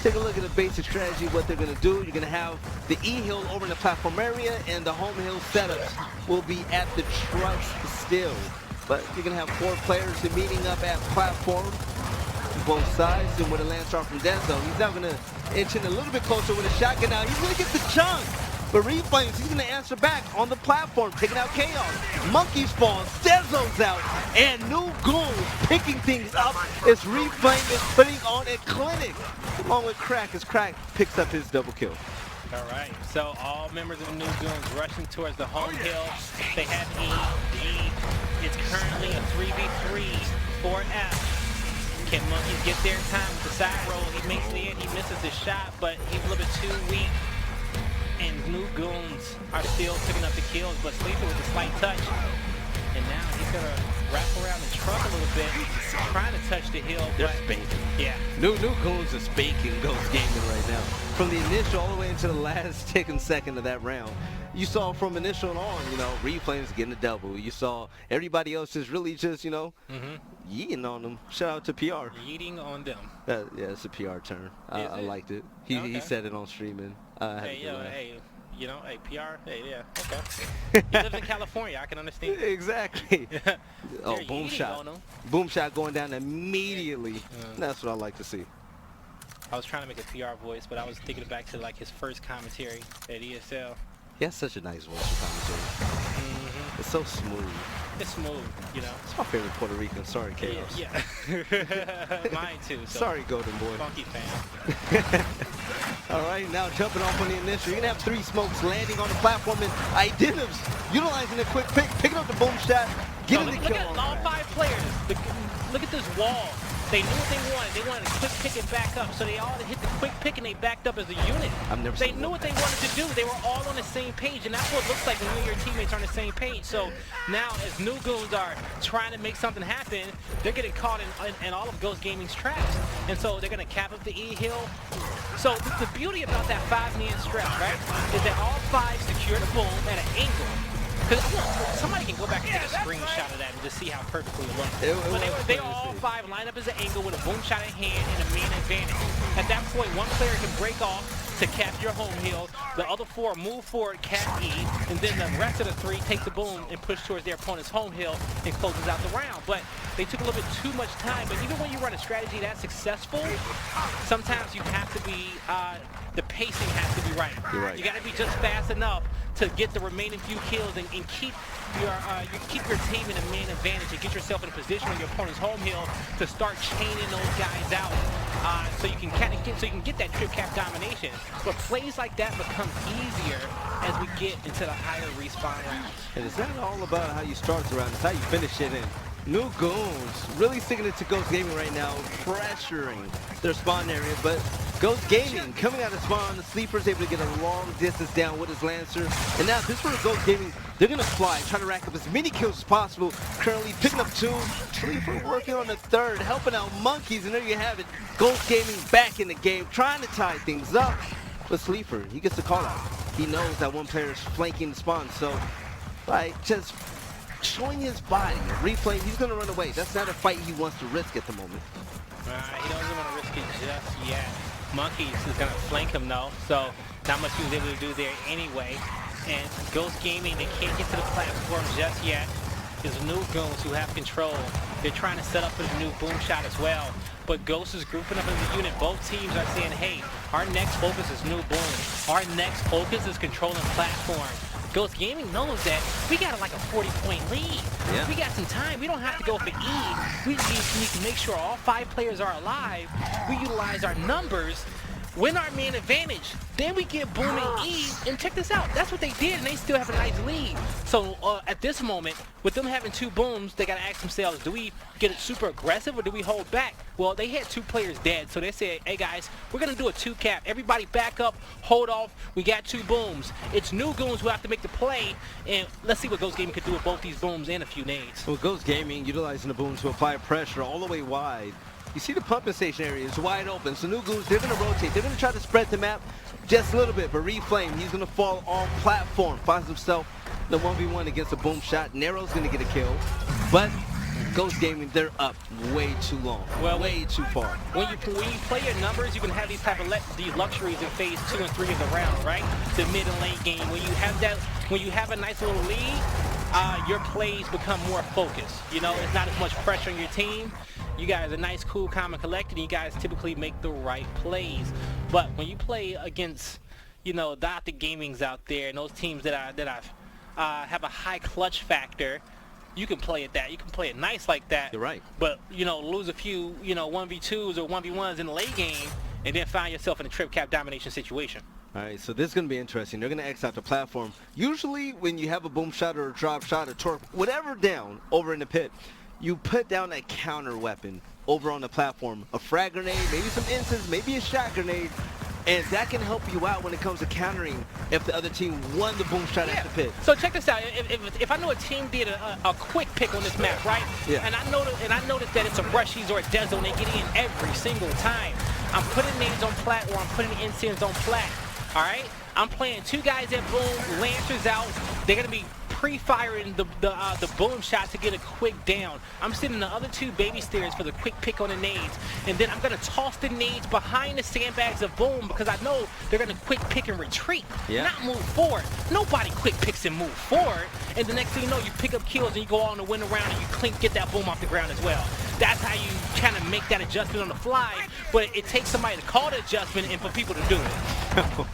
Take a look at the basic strategy, what they're going to do. You're going to have the E-hill over in the platform area, and the home hill setups will be at the trucks still. But you're going to have 4 players meeting up at platform, both sides, and with a Lancer from Denzo. He's now going to inch in a little bit closer with a shotgun now. He's going to get the chunk. But Reflames, he's going to answer back on the platform, taking out Chaos. Monkey spawns, Denzo's out, and New Goons picking things up as Reflame is putting on a clinic. Along with Crack, as Crack picks up his double kill. All right, so all members of the New Goons rushing towards the home hill. They have E. It's currently a 3v3 for F. Can Monkeys get there in time with the side roll? He makes it in, he misses his shot, but he's a little bit too weak. And New Goons are still picking up the kills, but Sleeper with a slight touch. And now he's gonna wrap around the truck a little bit, trying to touch the hill. They're but spanking. Yeah. New Goons are spanking Ghost Gaming right now. From the initial all the way into the last ticking second of that round. You saw from initial on, Reflames getting a double. You saw everybody else is really just, yeeting on them. Shout out to PR. Yeeting on them. Yeah, it's a PR term. I liked it. He said it on streaming. Hey, PR, yeah, okay. He lives in California, I can understand. Exactly. Oh, They're boom yeeting shot. on 'em. Boom shot going down immediately. That's what I like to see. I was trying to make a PR voice, but I was thinking back to like his first commentary at ESL. He has such a nice voice for commentary. It's so smooth. It's smooth, It's my favorite Puerto Rican. Sorry, Chaos. Yeah. Mine too. So Sorry, Golden Boy. Funky fan. All right, now jumping off on the initial. You're going to have 3 smokes landing on the platform, and Identivs utilizing a quick pick, picking up the boom shot, getting the Look kill. at all 5 players. Look at this wall. They knew what they wanted. They wanted to quick pick and back up. So they all hit the quick pick and they backed up as a unit. They knew what they wanted to do. They were all on the same page, and that's what it looks like when you and your teammates are on the same page. So now as New Goons are trying to make something happen, they're getting caught in all of Ghost Gaming's traps. And so they're going to cap up the E-hill. So the beauty about that 5-man strap, right, is that all 5 secure the boom at an angle. Because somebody can go back and take a screenshot of that and just see how perfectly it looks. But they all 5 line up as an angle with a boom shot in hand and a man advantage. At that point, one player can break off to cap your home hill. The other 4 move forward, cap E, and then the rest of the 3 take the boom and push towards their opponent's home hill and closes out the round. But they took a little bit too much time. But even when you run a strategy that's successful, sometimes you have to be, the pacing has to be right. You're right. You got to be just fast enough to get the remaining few kills and keep your team in a man advantage and get yourself in a position on your opponent's home hill to start chaining those guys out, so you can get that trip cap domination. But plays like that become easier as we get into the higher respawn rounds. And it's not all about how you start the round, it's how you finish it in. New Goons really sticking it to Ghost Gaming right now, pressuring their spawn area, but Ghost Gaming coming out of spawn, the Sleeper's able to get a long distance down with his Lancer, and now this one, Ghost Gaming, they're going to fly, try to rack up as many kills as possible, currently picking up 2, Sleeper working on the 3rd, helping out Monkeys, and there you have it, Ghost Gaming back in the game, trying to tie things up, but Sleeper, he gets the call out. He knows that one player is flanking the spawn, so, just showing his body. Reflame, he's going to run away. That's not a fight he wants to risk at the moment. He doesn't want to risk it just yet. Monkeys is going to flank him though, so not much he was able to do there anyway. And Ghost Gaming, they can't get to the platform just yet. There's New Goons who have control. They're trying to set up for the new boom shot as well. But Ghost is grouping up as a unit. Both teams are saying, hey, our next focus is new boom. Our next focus is controlling platform. Ghost Gaming knows that we got like a 40-point lead. Yeah. We got some time. We don't have to go for E. We just need to make sure all 5 players are alive. We utilize our numbers, win our man advantage. Then we get boom and E, and check this out. That's what they did, and they still have a nice lead. So at this moment, with them having 2 booms, they got to ask themselves, do we get it super aggressive or do we hold back? Well, they had 2 players dead, so they said, hey guys, we're going to do a 2 cap. Everybody back up, hold off. We got 2 booms. It's New Goons who have to make the play, and let's see what Ghost Gaming could do with both these booms and a few nades. Well, Ghost Gaming utilizing the boom to apply pressure all the way wide. You see the pumping station area is wide open, so New Goons, they're going to rotate. They're going to try to spread the map just a little bit, but Reflame, he's going to fall on platform, finds himself the 1v1 against a boom shot. Nero's going to get a kill, but Ghost Gaming, they're up way too long, way too far. When you play your numbers, you can have these type of these luxuries in phase 2 and 3 of the round, right? The mid and late game. When you have a nice little lead, your plays become more focused. You know, it's not as much pressure on your team. You guys are nice, cool, calm, and collected, and you guys typically make the right plays. But when you play against, you know, the Gamings out there and those teams that have a high clutch factor, you can play you can play it nice like that. You're right. But, you know, lose a few, you know, 1v2s or 1v1s in the late game and then find yourself in a trip cap domination situation. All right, so this is going to be interesting. They're going to X out the platform. Usually when you have a boom shot or a drop shot or torp, whatever down over in the pit, you put down a counter weapon over on the platform. A frag grenade, maybe some incense, maybe a shot grenade. And that can help you out when it comes to countering if the other team won the boom shot at the pit. So check this out. If I know a team did a quick pick on this map, right? Yeah. And I noticed that it's a Rushies or a Dezo and they get in every single time. I'm putting nades on plat or I'm putting incense on plat. All right? I'm playing 2 guys at boom, lancers out. They're gonna be pre-firing the boom shot to get a quick down. I'm sitting the other 2 baby stairs for the quick pick on the nades, and then I'm gonna toss the nades behind the sandbags of boom because I know they're gonna quick pick and retreat, not move forward. Nobody quick picks and move forward, and the next thing you know, you pick up kills and you go on the win around and you get that boom off the ground as well. That's how you kind of make that adjustment on the fly, but it takes somebody to call the adjustment and for people to do it.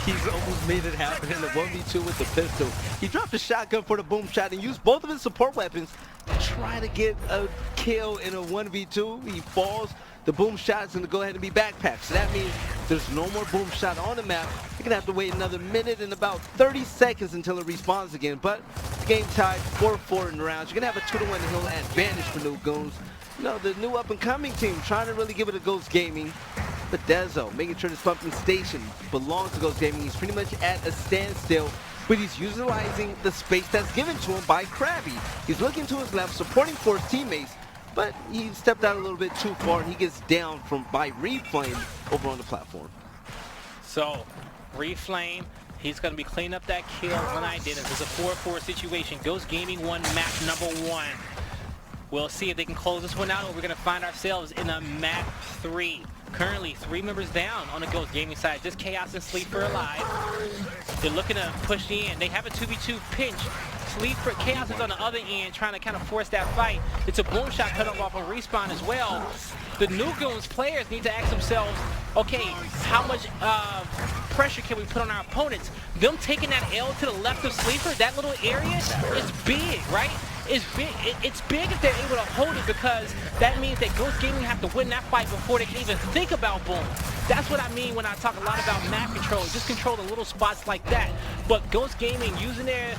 He's almost made it happen in the 1v2 with the pistol. He dropped a shotgun for the boom shot and used both of his support weapons to try to get a kill in a 1v2. He falls. The boom shot's going to go ahead and be backpacked. So that means there's no more boom shot on the map. You're going to have to wait another minute and about 30 seconds until it respawns again. But the game tied 4-4 in the rounds. You're going to have a 2-1 hill advantage for New Goons. You know, the new up-and-coming team trying to really give it a Ghost Gaming. But Dezo, making sure this pumping station belongs to Ghost Gaming. He's pretty much at a standstill, but he's utilizing the space that's given to him by Krabby. He's looking to his left, supporting for his teammates, but he stepped out a little bit too far, and he gets down by Reflame over on the platform. So, Reflame, he's going to be cleaning up that kill on Identity. It's a 4-4 situation. Ghost Gaming won map number 1. We'll see if they can close this one out, or we're going to find ourselves in a map 3. Currently 3 members down on the Ghost Gaming side. Just Chaos and Sleeper alive. They're looking to push in. They have a 2v2 pinch. Sleeper, Chaos is on the other end trying to kind of force that fight. It's a boom shot cut off on respawn as well. The New Goons players need to ask themselves, okay, how much pressure can we put on our opponents? Them taking that L to the left of Sleeper, that little area is big, right? It's big if they're able to hold it, because that means that Ghost Gaming have to win that fight before they can even think about boom. That's what I mean when I talk a lot about map control. Just control the little spots like that. But Ghost Gaming using their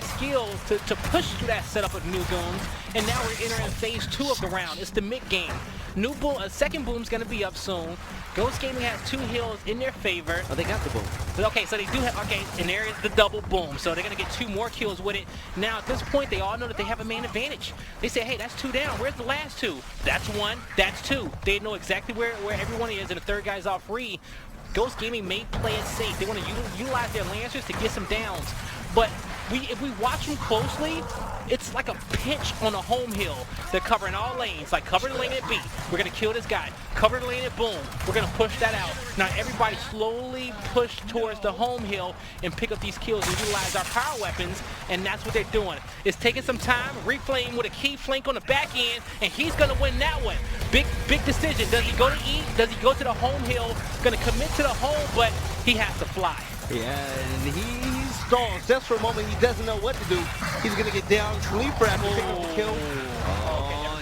skills to push through that setup of New Goons, and now we're entering phase 2 of the round. It's the mid game. New boom, a second boom's gonna be up soon. Ghost Gaming has 2 hills in their favor. Oh, they got the boom. Okay, so they do have, okay, and there is the double boom. So they're gonna get 2 more kills with it. Now at this point, they all know that they have a main advantage. They say, hey, that's 2 down. Where's the last 2? That's 1, that's 2. They know exactly where everyone is, and the third guy's off free. Ghost Gaming may play it safe. They want to utilize their lancers to get some downs. But if we watch them closely, it's like a pinch on a home hill. They're covering all lanes, like cover the lane at B. We're going to kill this guy. Cover the lane at boom. We're going to push that out. Now everybody slowly push towards the home hill and pick up these kills and utilize our power weapons, and that's what they're doing. It's taking some time. Reflame with a key flank on the back end, and he's going to win that one. Big decision. Does he go to E? Does he go to the home hill? Going to commit to the home, but he has to fly. Yeah, and he stalls just for a moment. He doesn't know what to do. He's going to get down. Sleeper after picking up the kill.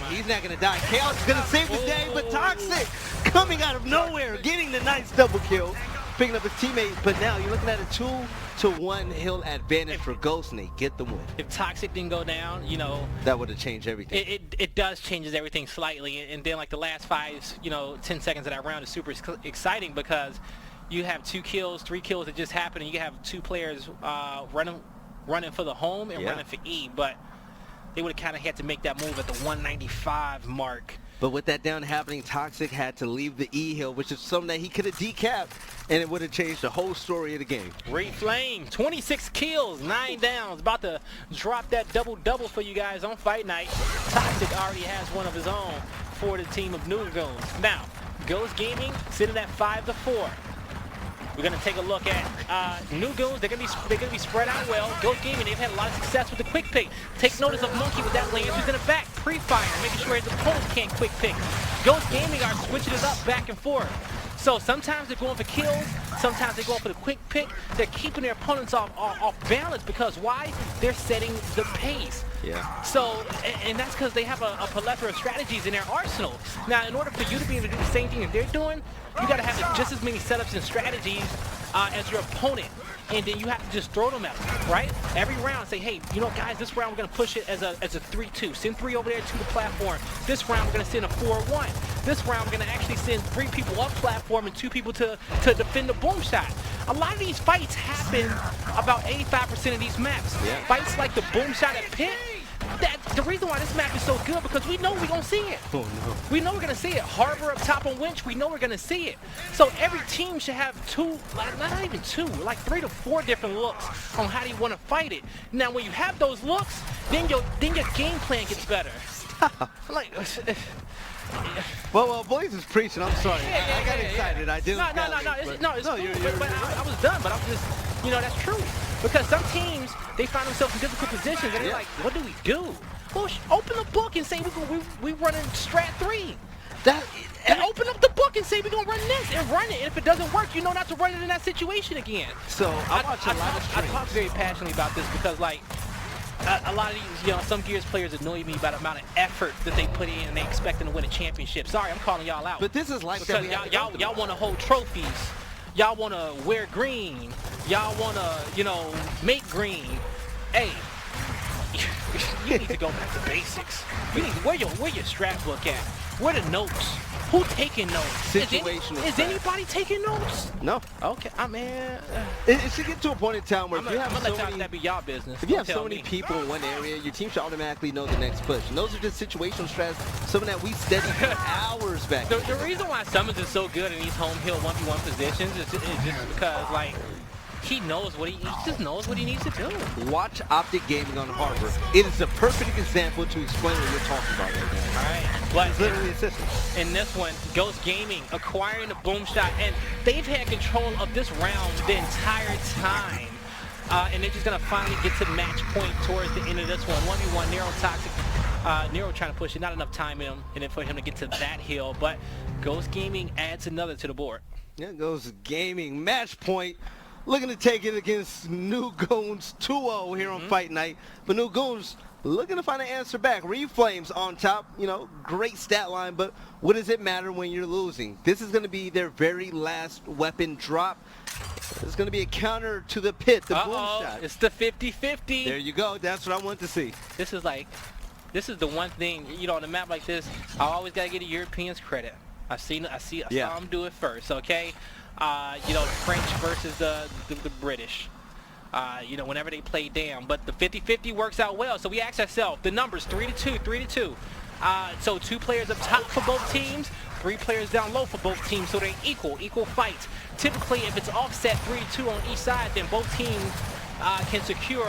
He's not going to die. Chaos is going to save the day, but Toxic coming out of nowhere, getting the nice double kill, picking up his teammate. But now you're looking at a 2-1 hill advantage for Ghost, and they get the win. If Toxic didn't go down, you know, that would have changed everything. It does changes everything slightly. And then like the last 5, 10 seconds of that round is super exciting, because you have 2 kills, 3 kills that just happened, and you have 2 players running for the home and running for E. But they would have kind of had to make that move at the 195 mark But with that down happening, Toxic had to leave the E hill, which is something that he could have decapped, and it would have changed the whole story of the game. Reflame, 26 kills, 9 downs. About to drop that double-double for you guys on Fight Night. Toxic already has one of his own for the team of New Goons. Now, Ghost Gaming sitting at 5-4. We're gonna take a look at New Goons. They're gonna be spread out well. Ghost Gaming, they've had a lot of success with the quick pick. Take notice of Monkey with that lane. He's in the back, pre-fire, making sure his opponents can't quick pick. Ghost Gaming are switching it up back and forth. So sometimes they're going for kills, sometimes they're going for the quick pick. They're keeping their opponents off balance because why? They're setting the pace. Yeah. So, and that's because they have a plethora of strategies in their arsenal. Now, in order for you to be able to do the same thing that they're doing, you got to have just as many setups and strategies as your opponent. And then you have to just throw them at them, right? Every round, say, hey, you know, guys, this round we're going to push it as a 3-2. Send 3 over there to the platform. This round we're going to send a 4-1. This round we're going to actually send 3 people up platform and 2 people to defend the boom shot. A lot of these fights happen about 85% of these maps. Yeah. Fights like the boom shot at Pit, the reason why this map is so good because we know we're going to see it. Oh, no. We know we're going to see it. Harbor up top on Winch, we know we're going to see it. So every team should have 2, not even 2, like 3 to 4 different looks on how do you want to fight it. Now, when you have those looks, then your game plan gets better. Like, well, boys is preaching. I'm sorry. I got excited. I didn't. It's cool. But I was done. But I'm just, you know, that's true. Because some teams, they find themselves in difficult positions, and they're like, what do we do? Well, open the book and say we running strat 3. And open up the book and say we're going to run this and run it. And if it doesn't work, you know not to run it in that situation again. So I talk very passionately about this because, like, a lot of these, you know, some Gears players annoy me about the amount of effort that they put in and they expect them to win a championship. Sorry, I'm calling y'all out. But this is like because y'all want to hold trophies. Y'all want to wear green. Y'all want to, you know, make green. Hey, you need to go back to basics. You need to, where your strat book at? Where the notes? Who taking notes? Is anybody taking notes? No. Okay, I mean, it should get to a point in time where I'm gonna let that be y'all business. If you have so many people in one area, your team should automatically know the next push. And those are just situational strats, something that we studied for hours back. The reason why Summons is so good in these home hill 1v1 positions is just because, like, he just knows what he needs to do. Watch Optic Gaming on Harbor. It is the perfect example to explain what you're talking about right now. All right. But it's literally a system. In this one, Ghost Gaming acquiring the boom shot, and they've had control of this round the entire time. And they're just gonna finally get to match point towards the end of this one. 1v1 Nero Toxic. Nero trying to push it, not enough time in him, and then for him to get to that hill. But Ghost Gaming adds another to the board. Yeah, Ghost Gaming match point. Looking to take it against New Goons 2-0 here on Fight Night. But New Goons looking to find an answer back. Reflames on top, you know, great stat line, but what does it matter when you're losing? This is going to be their very last weapon drop. It's going to be a counter to the Pit, the boom shot. It's the 50-50. There you go. That's what I want to see. This is the one thing, you know, on a map like this, I always got to get the Europeans credit. I saw them do it first, okay? You know, the French versus the British. You know, whenever they play down. But the 50-50 works out well. So we ask ourselves, the numbers 3-2, 3-2. So 2 players up top for both teams, 3 players down low for both teams. So they're equal fights. Typically, if it's offset 3-2 on each side, then both teams can secure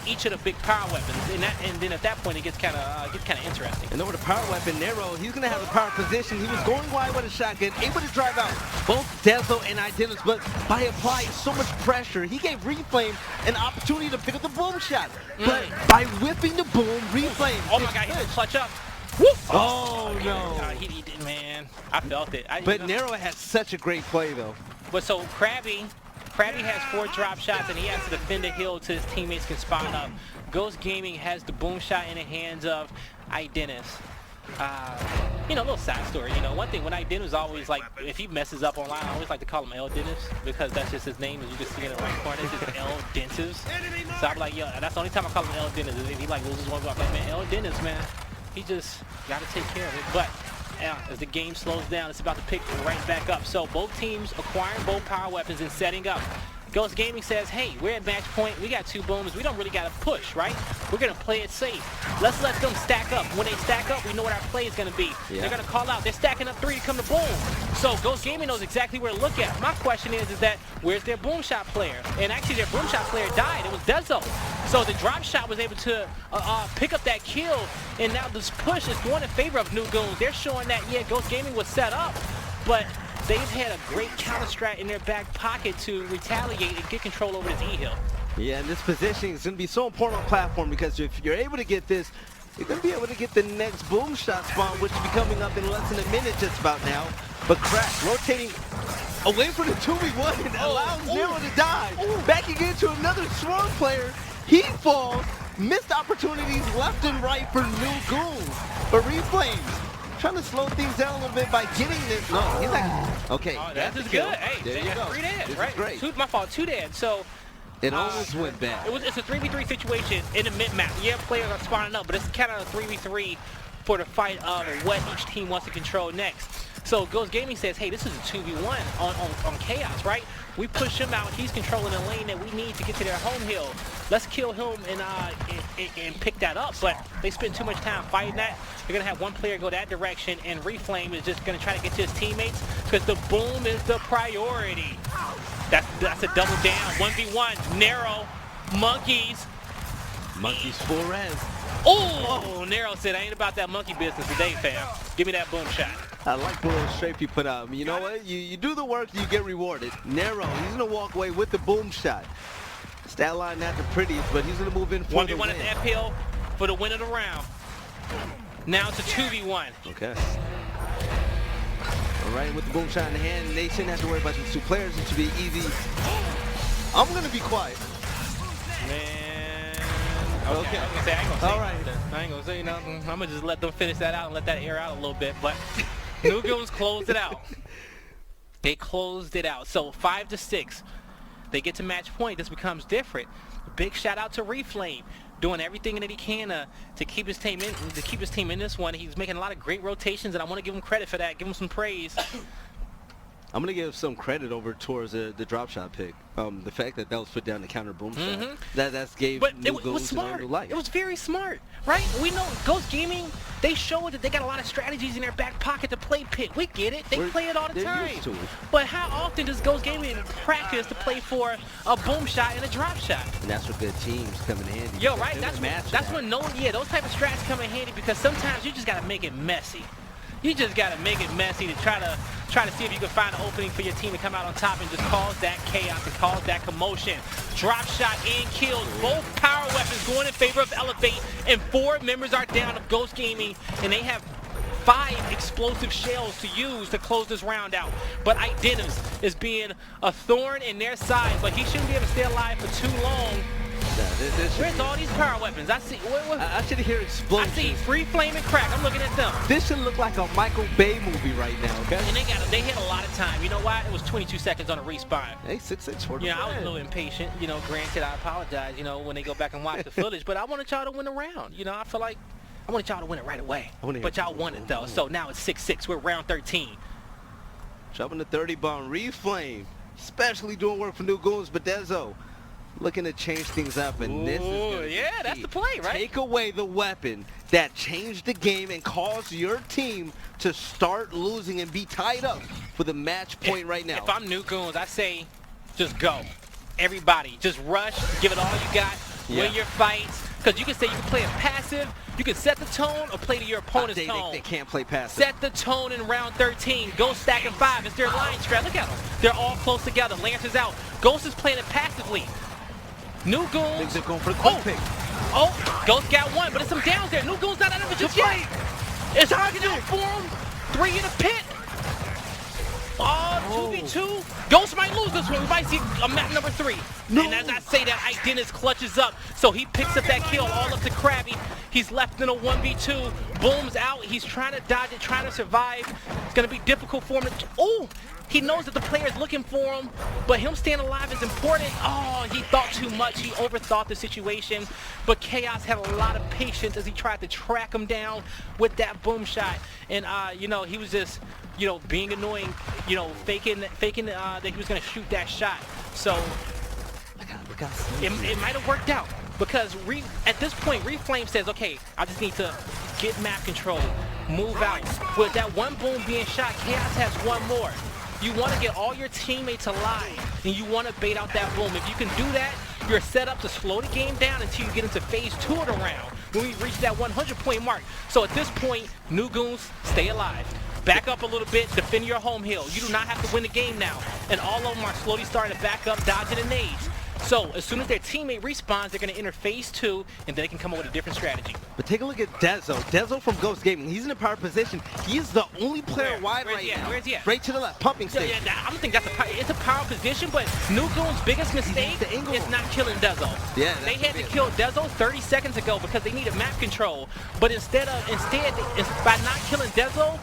each of the big power weapons, and then at that point it gets kind of interesting. And over the power weapon, Nero, he's gonna have the power position. He was going wide with a shotgun, able to drive out both Dezo and Identis, but by applying so much pressure, he gave Reflame an opportunity to pick up the boom shot. But by whipping the boom, Reflame. Oh my God, he just clutch up. Whoop. Oh no! He did, man. I felt it. But Nero had such a great play though. But so Krabby has 4 drop shots, and he has to defend the hill till his teammates can spawn up. Ghost Gaming has the boom shot in the hands of Identis. You know, a little side story. You know, one thing when Identis always, like, if he messes up online, I always like to call him L Dennis because that's just his name, as you can see in the right corner. It's just L Dentis. So I'm like, yo, that's the only time I call him L Dennis. If he like loses one, I'm like, man, L Dennis, man, he just got to take care of it. But as the game slows down, it's about to pick right back up. So both teams acquiring both power weapons and setting up. Ghost Gaming says, hey, we're at match point. We got 2 booms. We don't really got to push, right? We're going to play it safe. Let's let them stack up. When they stack up, we know what our play is going to be. Yeah. They're going to call out. They're stacking up 3 to come to boom. So Ghost Gaming knows exactly where to look at. My question is that where's their boom shot player? And actually, their boom shot player died. It was Dezo. So the drop shot was able to pick up that kill. And now this push is going in favor of New Goons. They're showing that, yeah, Ghost Gaming was set up, but they've had a great counter strat in their back pocket to retaliate and get control over this E-hill. Yeah, and this positioning is going to be so important on platform, because if you're able to get this, you're going to be able to get the next boom shot spawn, which will be coming up in less than a minute just about now. But Crack rotating away from the 2v1 and allows Zero to die. Backing into another Swarm player. He falls. Missed opportunities left and right for New Goons. But Reflames trying to slow things down a little bit by getting this. No, he's like, okay. Oh, that's just good. Hey, there you go. 3 dead, This right? is great. My fault, 2 dead. So it almost went bad. It's a 3v3 situation in the mid-map. Yeah, players are spawning up, but it's kind of a 3v3 for the fight of what each team wants to control next. So Ghost Gaming says, hey, this is a 2v1 on Chaos, right? We push him out. He's controlling the lane that we need to get to their home hill. Let's kill him and pick that up. But they spend too much time fighting that. They're going to have one player go that direction, and Reflame is just going to try to get to his teammates because the boom is the priority. That's a double down. 1v1. Narrow. Monkeys. Monkeys full res. Oh, Nero said, I ain't about that monkey business today, fam. Give me that boom shot. I like the little strafe you put out. You know what? You do the work, you get rewarded. Narrow, he's going to walk away with the boom shot. Stat line not the prettiest, but he's going to move in for the win. 1v1 at the F-Hill for the win of the round. Now it's a 2v1. Okay. All right, with the boom shot in the hand, they shouldn't have to worry about these 2 players. It should be easy. I'm going to be quiet. Man. Okay. I was gonna say, I ain't gonna say all right. nothing. I ain't gonna say nothing. I'm gonna just let them finish that out and let that air out a little bit. But New Goons closed it out. They closed it out. So 5-6. They get to match point. This becomes different. Big shout out to Reflame, doing everything that he can to keep his team in this one. He's making a lot of great rotations, and I want to give him credit for that. Give him some praise. I'm going to give some credit over towards the drop shot pick. The fact that was put down the counter boom shot. That's gave New Goons it was smart. new life. It was very smart, right? We know Ghost Gaming, they showed that they got a lot of strategies in their back pocket to play pick. We get it. They play it all the time. Used to it. But how often does Ghost Gaming practice to play for a boom shot and a drop shot? And that's what good teams come in handy. Yo, right? That's when those type of strats come in handy, because sometimes you just got to make it messy. You just got to make it messy to try to see if you can find an opening for your team to come out on top and just cause that chaos and cause that commotion. Drop shot and kills. Both power weapons going in favor of Elevate, and 4 members are down of Ghost Gaming, and they have 5 explosive shells to use to close this round out. But Identivs is being a thorn in their side, but he shouldn't be able to stay alive for too long. Where's all these power weapons? I see. I should hear explosions. I see Free Flame and Crack. I'm looking at them. This should look like a Michael Bay movie right now, okay? And they hit a lot of time. You know why? It was 22 seconds on a respawn. Hey, 6-6 for the You know, I was a win. little impatient. You know, granted, I apologize, you know, when they go back and watch the footage. But I wanted y'all to win the round. You know, I feel like I wanted y'all to win it right away. But y'all won it, though. So now it's 6-6. We're round 13. Dropping the 30 bomb. Reflame. Especially doing work for New Goons, but Dezo looking to change things up, and this is gonna be yeah, that's key. the play, right? Take away the weapon that changed the game and caused your team to start losing and be tied up for the match point right now. If I'm New Goons, I say just go. Everybody, just rush, give it all you got, win your fights. Because you can say you can play a passive, you can set the tone, or play to your opponent's tone. They can't play passive. Set the tone in round 13. Ghost stacking 5. It's their line strat. Look at them. They're all close together. Lancer's out. Ghost is playing it passively. New Goons. They're going for the quick pick. Oh, Ghost got 1, but it's some downs there. New Goons not out of it just yet. It's hard out for him. 3 in the pit. 2v2. Ghost might lose this one. We might see a map number 3. No. And as I say that, Identis clutches up. So he picks up that kill all up to Krabby. He's left in a 1v2. Boom's out. He's trying to dodge it, trying to survive. It's going to be difficult for him to... Oh! He knows that the player is looking for him, but him staying alive is important. Oh, he thought too much. He overthought the situation. But Chaos had a lot of patience as he tried to track him down with that boom shot. And, you know, he was just, you know, being annoying, you know, faking that he was going to shoot that shot. So Look how It might have worked out because at this point, Reflame says, okay, I just need to get map control, move out. With that one boom being shot, Chaos has one more. You want to get all your teammates alive, and you want to bait out that boom. If you can do that, you're set up to slow the game down until you get into phase 2 of the round, when we reach that 100-point mark. So at this point, new Goons, stay alive. Back up a little bit, defend your home hill. You do not have to win the game now. And all of them are slowly starting to back up, dodging the nades. So as soon as their teammate respawns, they're going to enter phase 2, and then they can come up with a different strategy. But take a look at Dezo. Dezo from Ghost Gaming. He's in a power position. He is the only player wide right now. Where's he at? Straight to the left, pumping station. Yeah, I don't think that's it's a power position, but New Goon's biggest mistake is not killing Dezo. Yeah, they had to kill Dezo 30 seconds ago because they needed map control. But instead, by not killing Dezo,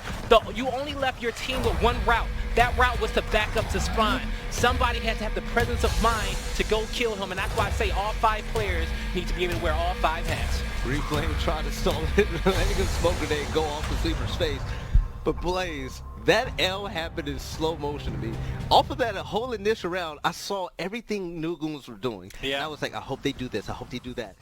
you only left your team with one route. That route was to back up to spawn. Somebody had to have the presence of mind to go kill him, and that's why I say all 5 players need to be able to wear all 5 hats. Reflame tried to stall it, letting him smoke grenade go off the sleeper's face. But Blaze, that L happened in slow motion to me. Off of that whole initial round, I saw everything New Goons were doing. Yeah. And I was like, I hope they do this, I hope they do that.